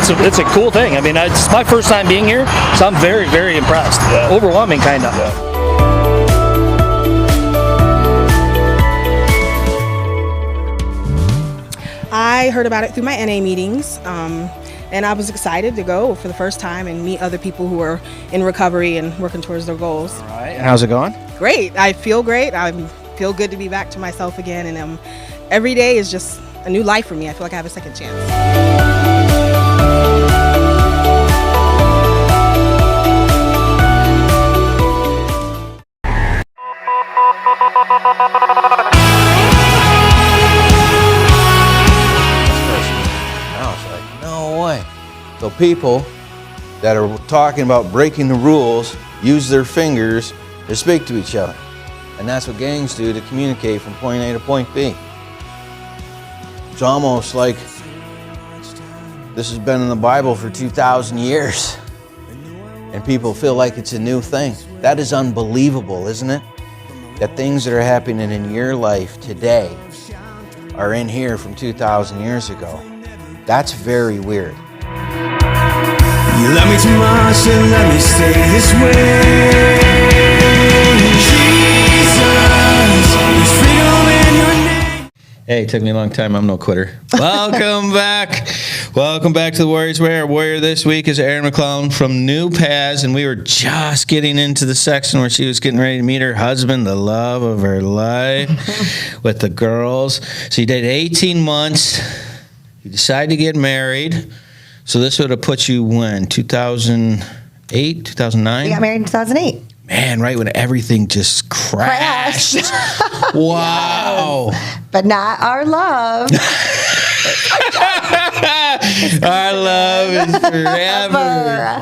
It's a cool thing. I mean, it's my first time being here, so I'm very, very impressed. Overwhelming, kind of. I heard about it through my NA meetings, and And I was excited to go for the first time and meet other people who are in recovery and working towards their goals. All right. And how's it going? Great. I feel great. I feel good to be back to myself again. And every day is just a new life for me. I feel like I have a second chance. I was like, no way. So people that are talking about breaking the rules use their fingers to speak to each other. And that's what gangs do to communicate from point A to point B. It's almost like this has been in the Bible for 2,000 years. And people feel like it's a new thing. That is unbelievable, isn't it? That things that are happening in your life today are in here from 2,000 years ago. That's very weird. You love me too much to let me stay this way. Jesus, there's freedom in your name. Hey, it took me a long time. I'm no quitter. Welcome back. Welcome back to the Warriors Way. Our warrior this week is Erin McClelland from New Paz, and we were just getting into the section where she was getting ready to meet her husband, the love of her life, with the girls. So you did 18 months. You decided to get married. So this would have put you when? 2008, 2009? We got married in 2008. Man, right when everything just crashed. Wow. Yes. But not our love. Our love is forever.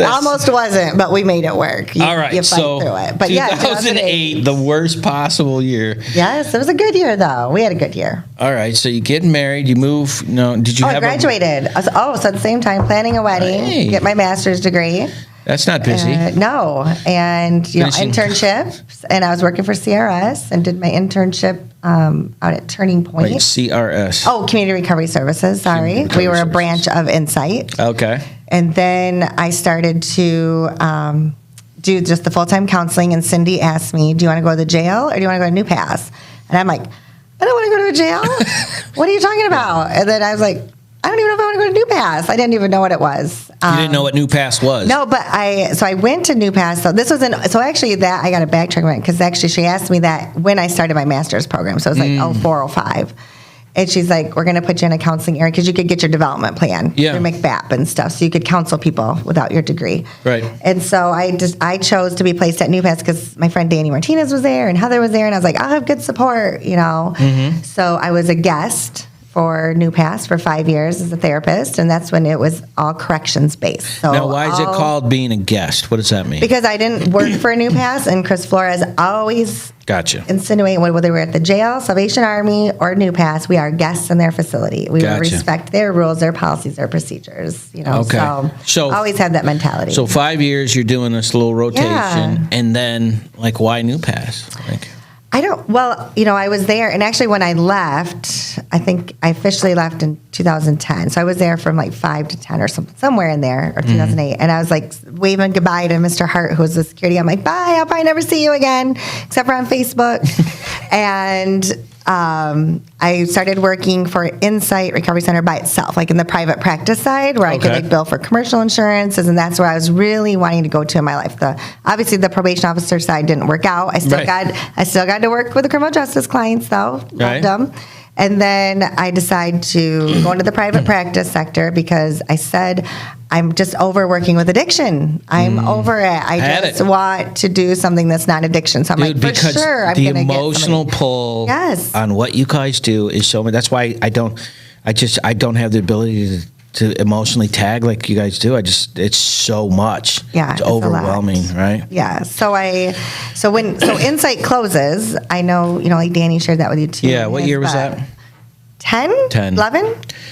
Almost wasn't, but we made it work. All right, you fight so through it. But 2008, the worst possible year. Yes, it was a good year, though. We had a good year. All right, so you get married, you move. No, did you I have graduated. So at the same time, planning a wedding, Hey. get my master's degree. That's not busy. No, and Finishing- internships, and I was working for CRS and did my internship out at Turning Point. Wait, CRS. Oh, Community Recovery Services. Sorry, Community Recovery we were a Services. branch of Insight. Okay. And then I started to do just the full-time counseling, and Cindy asked me, do you want to go to the jail or do you want to go to New Pass? And I'm like, I don't want to go to a jail. What are you talking about? And then I was like, I don't even know if I want to go to New Pass. I didn't even know what it was. You didn't know what New Pass was? No, but I went to New Pass. So this was so actually that I got to backtrack because actually she asked me that when I started my master's program. So it was like 04, 05. And she's like, we're going to put you in a counseling area because you could get your development plan through McBAP and stuff. So you could counsel people without your degree. Right. And so I chose to be placed at New Pass because my friend Danny Martinez was there and Heather was there. And I was like, I'll have good support, you know. Mm-hmm. So I was a guest for New Pass for 5 years as a therapist. And that's when it was all corrections based. So now, why is it called being a guest? What does that mean? Because I didn't work for New Pass, and Chris Flores always insinuate whether we're at the jail, Salvation Army, or New Pass, we are guests in their facility. We will respect their rules, their policies, their procedures. You know, so always had that mentality. So 5 years, you're doing this little rotation, and then like, why New Pass? Like, I was there, and actually when I left, I think I officially left in 2010. So I was there from like 5 to 10 or somewhere in there, or 2008. And I was like waving goodbye to Mr. Hart, who was the security. I'm like, bye, I'll probably never see you again, except for on Facebook. And I started working for Insight Recovery Center by itself, like in the private practice side, where I could like bill for commercial insurances, and that's where I was really wanting to go to in my life. Obviously the probation officer side didn't work out. I still got to work with the criminal justice clients though. Loved them. And then I decided to go into the private practice sector because I said, I'm just over working with addiction. I'm over it. I just want to do something that's not addiction. So I'm like, for sure, I'm going to get the emotional pull on what you guys do is so much. That's why I don't have the ability to emotionally tag like you guys do. It's so much. Yeah, it's overwhelming, right? Yeah. So Insight closes. I know, like Danny shared that with you too. Yeah. What year was that? 10? 11?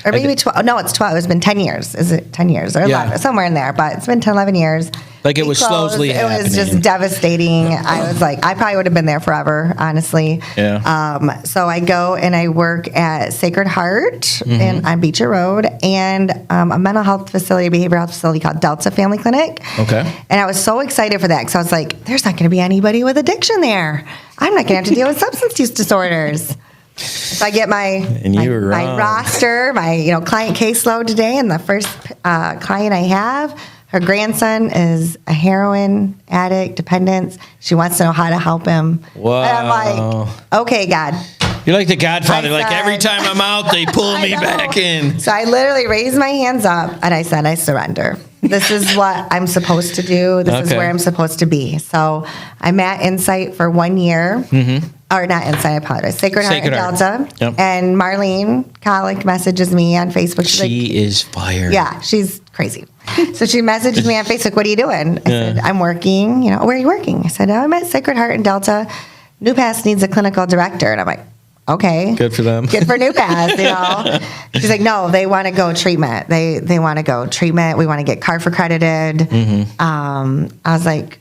Or maybe 12. No, it's 12. It's been 10 years. Is it 10 years or 11? Somewhere in there. But it's been 10, 11 years. Like it was slowly happening. It was just devastating. I was like, I probably would have been there forever, honestly. Yeah. So I go and I work at Sacred Heart on Beecher Road and a mental health facility, behavioral health facility called Delta Family Clinic. Okay. And I was so excited for that because I was like, there's not going to be anybody with addiction there. I'm not going to have to deal with substance use disorders. So I get my you were my wrong. roster, my client caseload today, and the first client I have, her grandson is a heroin addict, dependent. She wants to know how to help him. Wow. And I'm like, okay, God. You're like the Godfather. I Like said- every time I'm out, they pull I me know. back in. So I literally raised my hands up and I said, I surrender. This is what I'm supposed to do. This is Okay. where I'm supposed to be. So I'm at Insight for 1 year. Or not Insight, I apologize. Sacred Heart Sacred in Heart. Delta. Yep. And Marlene Colick messages me on Facebook. She's like, She is fire. yeah, she's crazy. So she messaged me on Facebook, what are you doing? I said, I'm working. Where are you working? I said, I'm at Sacred Heart in Delta. New Pass needs a clinical director. And I'm like, okay. Good for them. Good for New Pass, She's like, no, they want to go treatment. They want to go treatment. We want to get CARF accredited. I was like,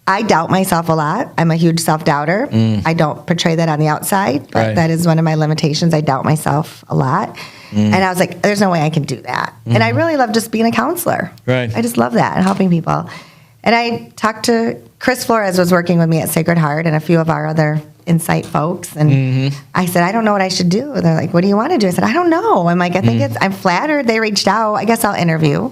I doubt myself a lot. I'm a huge self-doubter. I don't portray that on the outside, but Right. that is one of my limitations. I doubt myself a lot. And I was like, there's no way I can do that. And I really love just being a counselor. Right. I just love that and helping people. And I talked to Chris Flores was working with me at Sacred Heart and a few of our other Insight folks. And I said, I don't know what I should do. And they're like, what do you want to do? I said, I don't know. I'm like, I think I'm flattered. They reached out. I guess I'll interview.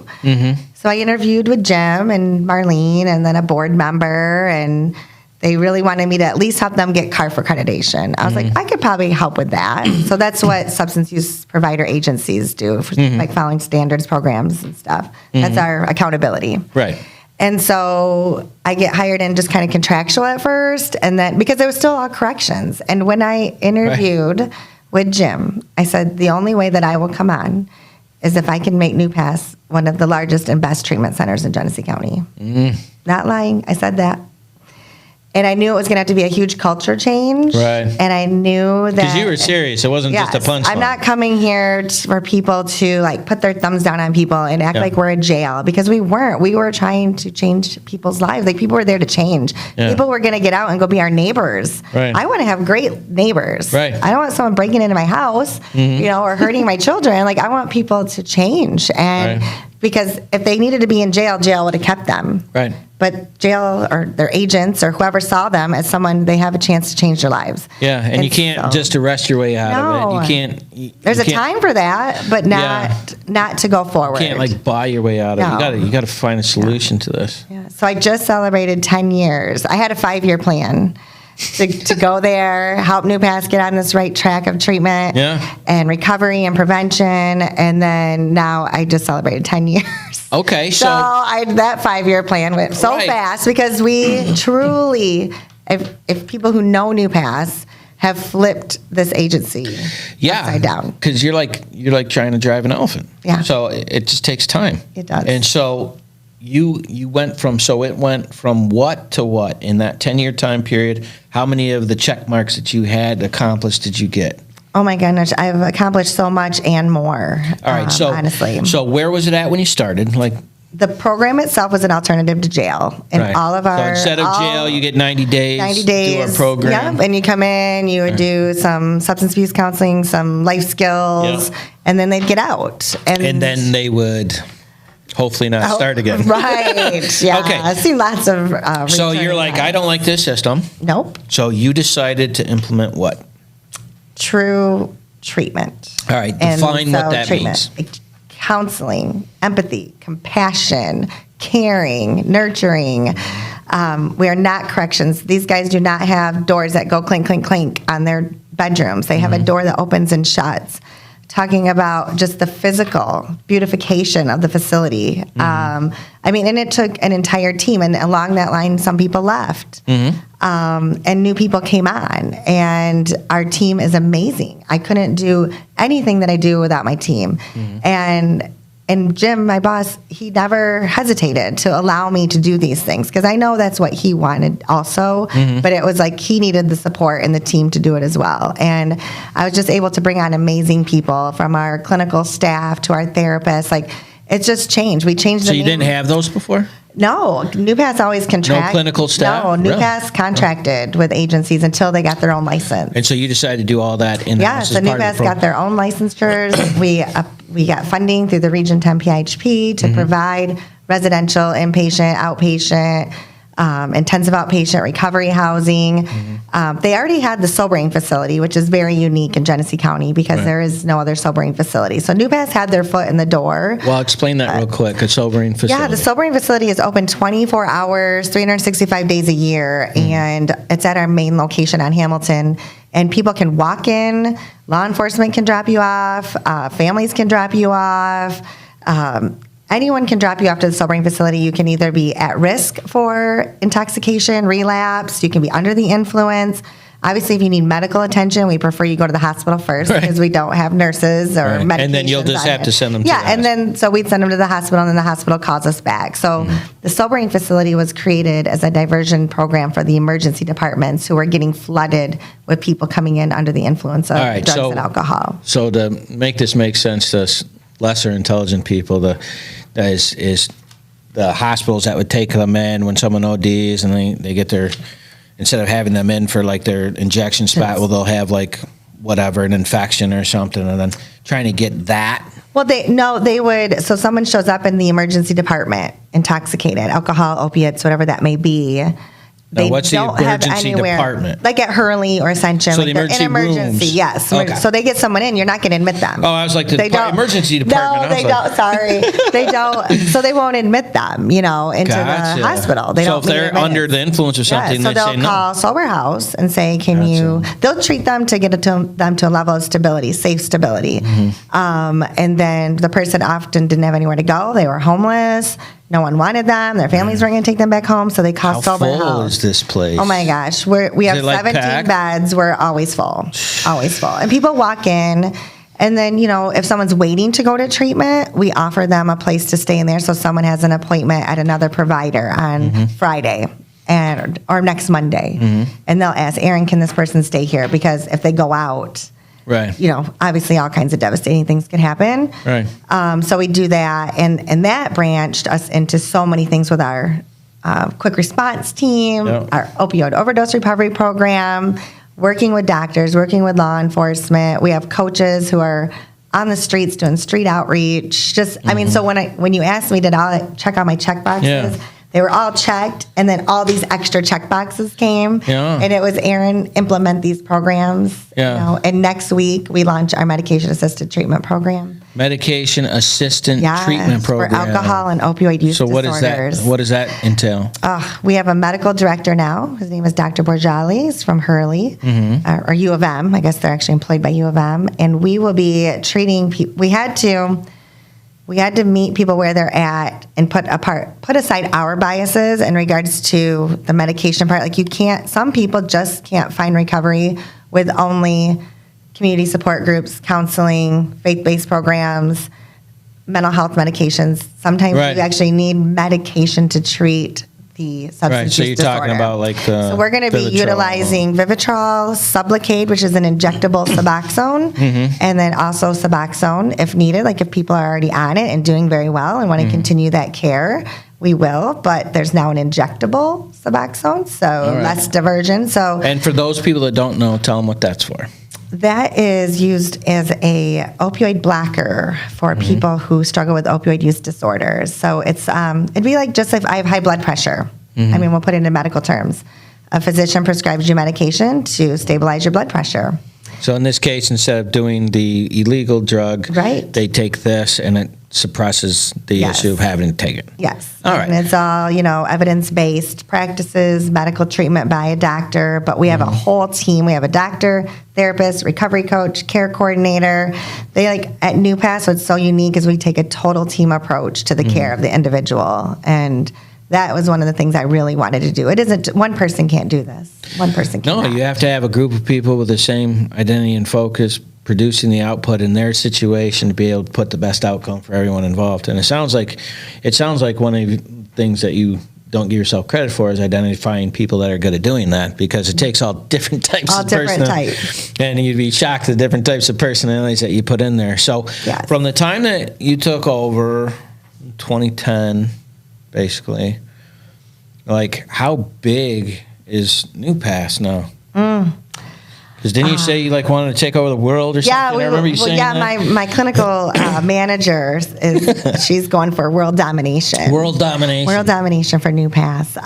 So I interviewed with Jim and Marlene and then a board member. And they really wanted me to at least help them get CARF accreditation. I was like, I could probably help with that. So that's what substance use provider agencies do, like following standards programs and stuff. That's our accountability. Right. And so I get hired in just kind of contractual at first, and then because it was still all corrections. And when I interviewed with Jim, I said the only way that I will come on is if I can make New Pass one of the largest and best treatment centers in Genesee County. Not lying, I said that. And I knew it was going to have to be a huge culture change. Right. And I knew that. Because you were serious. It wasn't just a punchline. I'm not coming here for people to like put their thumbs down on people and act Yeah. like we're in jail, because we weren't. We were trying to change people's lives. Like people were there to change. Yeah. People were going to get out and go be our neighbors. Right. I want to have great neighbors. Right. I don't want someone breaking into my house, or hurting my children. Like I want people to change. And Right. because if they needed to be in jail, jail would have kept them. Right. But jail or their agents or whoever saw them as someone, they have a chance to change their lives. Yeah, and you can't so- just arrest your way out of it. No. You can't. There's you a can't- time for that, but not to go forward. You can't like buy your way out of it. No. You got to find a solution to this. Yeah. So I just celebrated 10 years. I had a 5-year plan to go there, help New Pass get on this right track of treatment and recovery and prevention. And then now I just celebrated 10 years. Okay, So that 5-year plan went so Right. fast because we truly, if people who know New Pass have flipped this agency upside down. Because you're like trying to drive an elephant. Yeah. So it just takes time. It does. And so you went from what to what in that 10-year time period? How many of the check marks that you had accomplished did you get? Oh my goodness, I've accomplished so much and more. All right, so honestly, so where was it at when you started? Like, the program itself was an alternative to jail, and right. all of our so instead of jail, you get 90 days. 90 days. Do our program. Yep, and you come in, you would do some substance abuse counseling, some life skills, Yep. and then they'd get out. And then they would hopefully not start again. Right. Yeah. Okay. I've seen lots of. So you're returning like, guys. I don't like this system. Nope. So you decided to implement what? True treatment. All right, And define what so that treatment, means. Counseling, empathy, compassion, caring, nurturing. We are not corrections. These guys do not have doors that go clink, clink, clink on their bedrooms. They have a door that opens and shuts. Talking about just the physical beautification of the facility. And it took an entire team. And along that line, some people left. And new people came on. And our team is amazing. I couldn't do anything that I do without my team. And Jim, my boss, he never hesitated to allow me to do these things because I know that's what he wanted also. But it was like he needed the support and the team to do it as well. And I was just able to bring on amazing people from our clinical staff to our therapists. Like it's just changed. We changed the So you name. didn't have those before? No, New Pass always contracted. No clinical staff? No, New Really? Pass contracted with agencies until they got their own license. And so you decided to do all that in Yeah, so New Pass got their own licensures. We got funding through the Region 10 PIHP to provide residential, inpatient, outpatient intensive outpatient recovery housing. They already had the sobering facility, which is very unique in Genesee County because there is no other sobering facility. So New Pass had their foot in the door. Well, explain that real quick. A sobering facility. Yeah, the sobering facility is open 24 hours, 365 days a year, and it's at our main location on Hamilton. And people can walk in, law enforcement can drop you off, families can drop you off. Anyone can drop you off to the sobering facility. You can either be at risk for intoxication, relapse, you can be under the influence. Obviously, if you need medical attention, we prefer you go to the hospital first because we don't have nurses or medications. And then you'll just have to send them to the and then so we'd send them to the hospital, and then the hospital calls us back. So the sobering facility was created as a diversion program for the emergency departments who were getting flooded with people coming in under the influence of drugs and alcohol. So to make this make sense to us lesser intelligent people, is the hospitals that would take them in when someone ODs and they get their, instead of having them in for like their injection spot, well, they'll have like whatever, an infection or something, and then trying to get that. Well, they would, so someone shows up in the emergency department, intoxicated, alcohol, opiates, whatever that may be. Now, what's the emergency department? Like at Hurley or Ascension. So like the emergency in emergency, rooms. yes. Okay. So they get someone in, you're not going to admit them. Oh, I was like, emergency department. No, they don't, sorry. They don't, so they won't admit them, into the hospital. They so if they're under the influence or something, so they say no. they'll call Sober House and say, they'll treat them to get them to a level of stability, safe stability. And then the person often didn't have anywhere to go. They were homeless. No one wanted them. Their families weren't going to take them back home, so they called Sober House. How full is this place? Oh my gosh, we have 17 beds. We're always full, always full. And people walk in, and then if someone's waiting to go to treatment, we offer them a place to stay in there. So someone has an appointment at another provider on Friday or next Monday, and they'll ask, Erin, can this person stay here? Because if they go out. Right. Obviously all kinds of devastating things could happen. Right. So we do that, and that branched us into so many things with our quick response team, our opioid overdose recovery program, working with doctors, working with law enforcement. We have coaches who are on the streets doing street outreach. I mean, so when you asked me, did I check all my check boxes? They were all checked, and then all these extra check boxes came, and it was Erin, implement these programs. And next week we launch our medication-assisted treatment program. Medication-assisted treatment program. For alcohol and opioid use disorders. What does that entail? We have a medical director now. His name is Dr. Borjali. He's from Hurley, or U of M. I guess they're actually employed by U of M. And we will be treating people. We had to meet people where they're at and put aside our biases in regards to the medication part. Like some people just can't find recovery with only community support groups, counseling, faith-based programs, mental health medications. Sometimes you actually need medication to treat the substance use disorder. Talking about like the So we're going to be utilizing Vivitrol, Sublocade, which is an injectable Suboxone, and then also Suboxone if needed. Like if people are already on it and doing very well and want to continue that care, we will. But there's now an injectable Suboxone, so less diversion. And for those people that don't know, tell them what that's for. That is used as a opioid blocker for people who struggle with opioid use disorders. So it's it'd be like just if I have high blood pressure. I mean, we'll put it into medical terms. A physician prescribes you medication to stabilize your blood pressure. So in this case, instead of doing the illegal drug, they take this and it suppresses the issue of having to take it. Yes. All right. And it's all, evidence-based practices, medical treatment by a doctor, but we have a whole team. We have a doctor, therapist, recovery coach, care coordinator. At New Pass, what's so unique is we take a total team approach to the care of the individual. And that was one of the things I really wanted to do. It isn't, one person can't do this. One person can't. No, you have to have a group of people with the same identity and focus producing the output in their situation to be able to put the best outcome for everyone involved. And it sounds like one of the things that you don't give yourself credit for is identifying people that are good at doing that, because it takes all different types of personalities. And you'd be shocked at the different types of personalities that you put in there. So from the time that you took over 2010, basically, how big is New Pass now? Because didn't you say you like wanted to take over the world or something? I remember you saying that. my clinical manager she's going for world domination. World domination. World domination for New Pass.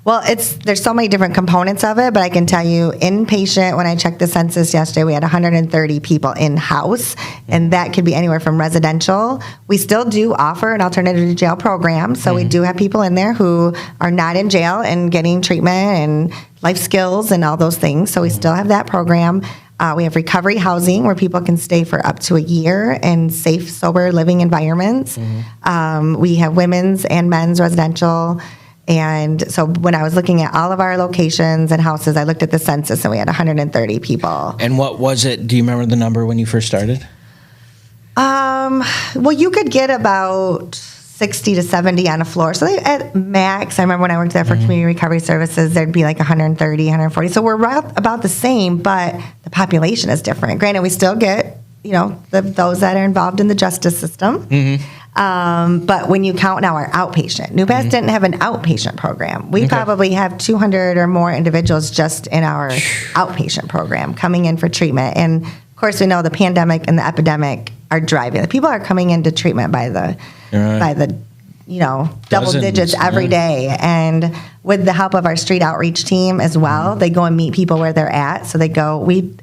Well, there's so many different components of it, but I can tell you, inpatient, when I checked the census yesterday, we had 130 people in-house, and that could be anywhere from residential. We still do offer an alternative to jail program, so we do have people in there who are not in jail and getting treatment and life skills and all those things, so we still have that program. We have recovery housing where people can stay for up to a year in safe, sober living environments. We have women's and men's residential. And so when I was looking at all of our locations and houses, I looked at the census and we had 130 people. And what was it? Do you remember the number when you first started? Well, you could get about 60 to 70 on a floor. So at max, I remember when I worked there for community recovery services, there'd be like 130, 140. So we're about the same, but the population is different. Granted, we still get, those that are involved in the justice system. But when you count now our outpatient, New Pass didn't have an outpatient program. We probably have 200 or more individuals just in our outpatient program coming in for treatment. And of course, we know the pandemic and the epidemic are driving. The people are coming into treatment by the double digits every day. And with the help of our street outreach team as well, they go and meet people where they're at. So in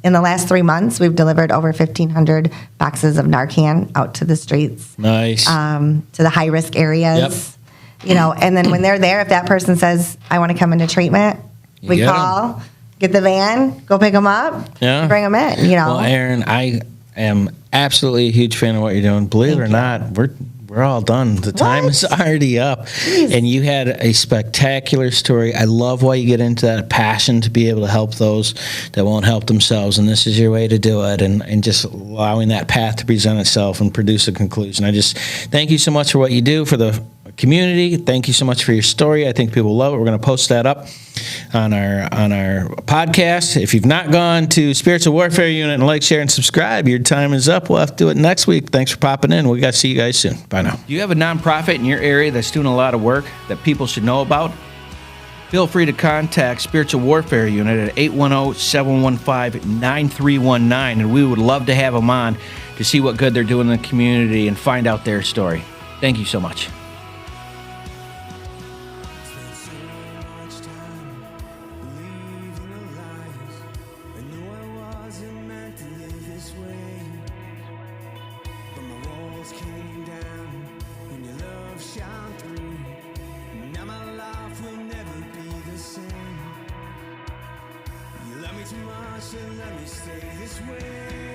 the last 3 months, we've delivered over 1,500 boxes of Narcan out to the streets. Nice. To the high risk areas. Yep. And then when they're there, if that person says, I want to come into treatment, we get call, get the van, go pick them up, bring them in, Well, Erin, I am absolutely a huge fan of what you're doing. Believe it or not, we're all done. The time is already up. Jeez. And you had a spectacular story. I love why you get into that passion to be able to help those that won't help themselves. And this is your way to do it. And just allowing that path to present itself and produce a conclusion. I just thank you so much for what you do for the community. Thank you so much for your story. I think people love it. We're going to post that up on our podcast. If you've not gone to Spiritual Warfare Unit and like, share, and subscribe, your time is up. We'll have to do it next week. Thanks for popping in. We got to see you guys soon. Bye now. Do you have a nonprofit in your area that's doing a lot of work that people should know about? Feel free to contact Spiritual Warfare Unit at 810-715-9319, and we would love to have them on to see what good they're doing in the community and find out their story. Thank you so much. Spent so much time believing the lies. I knew I wasn't meant to live this way, but my walls came down when your love shone through. Now my life will never be the same. You love me too much to let me stay this way.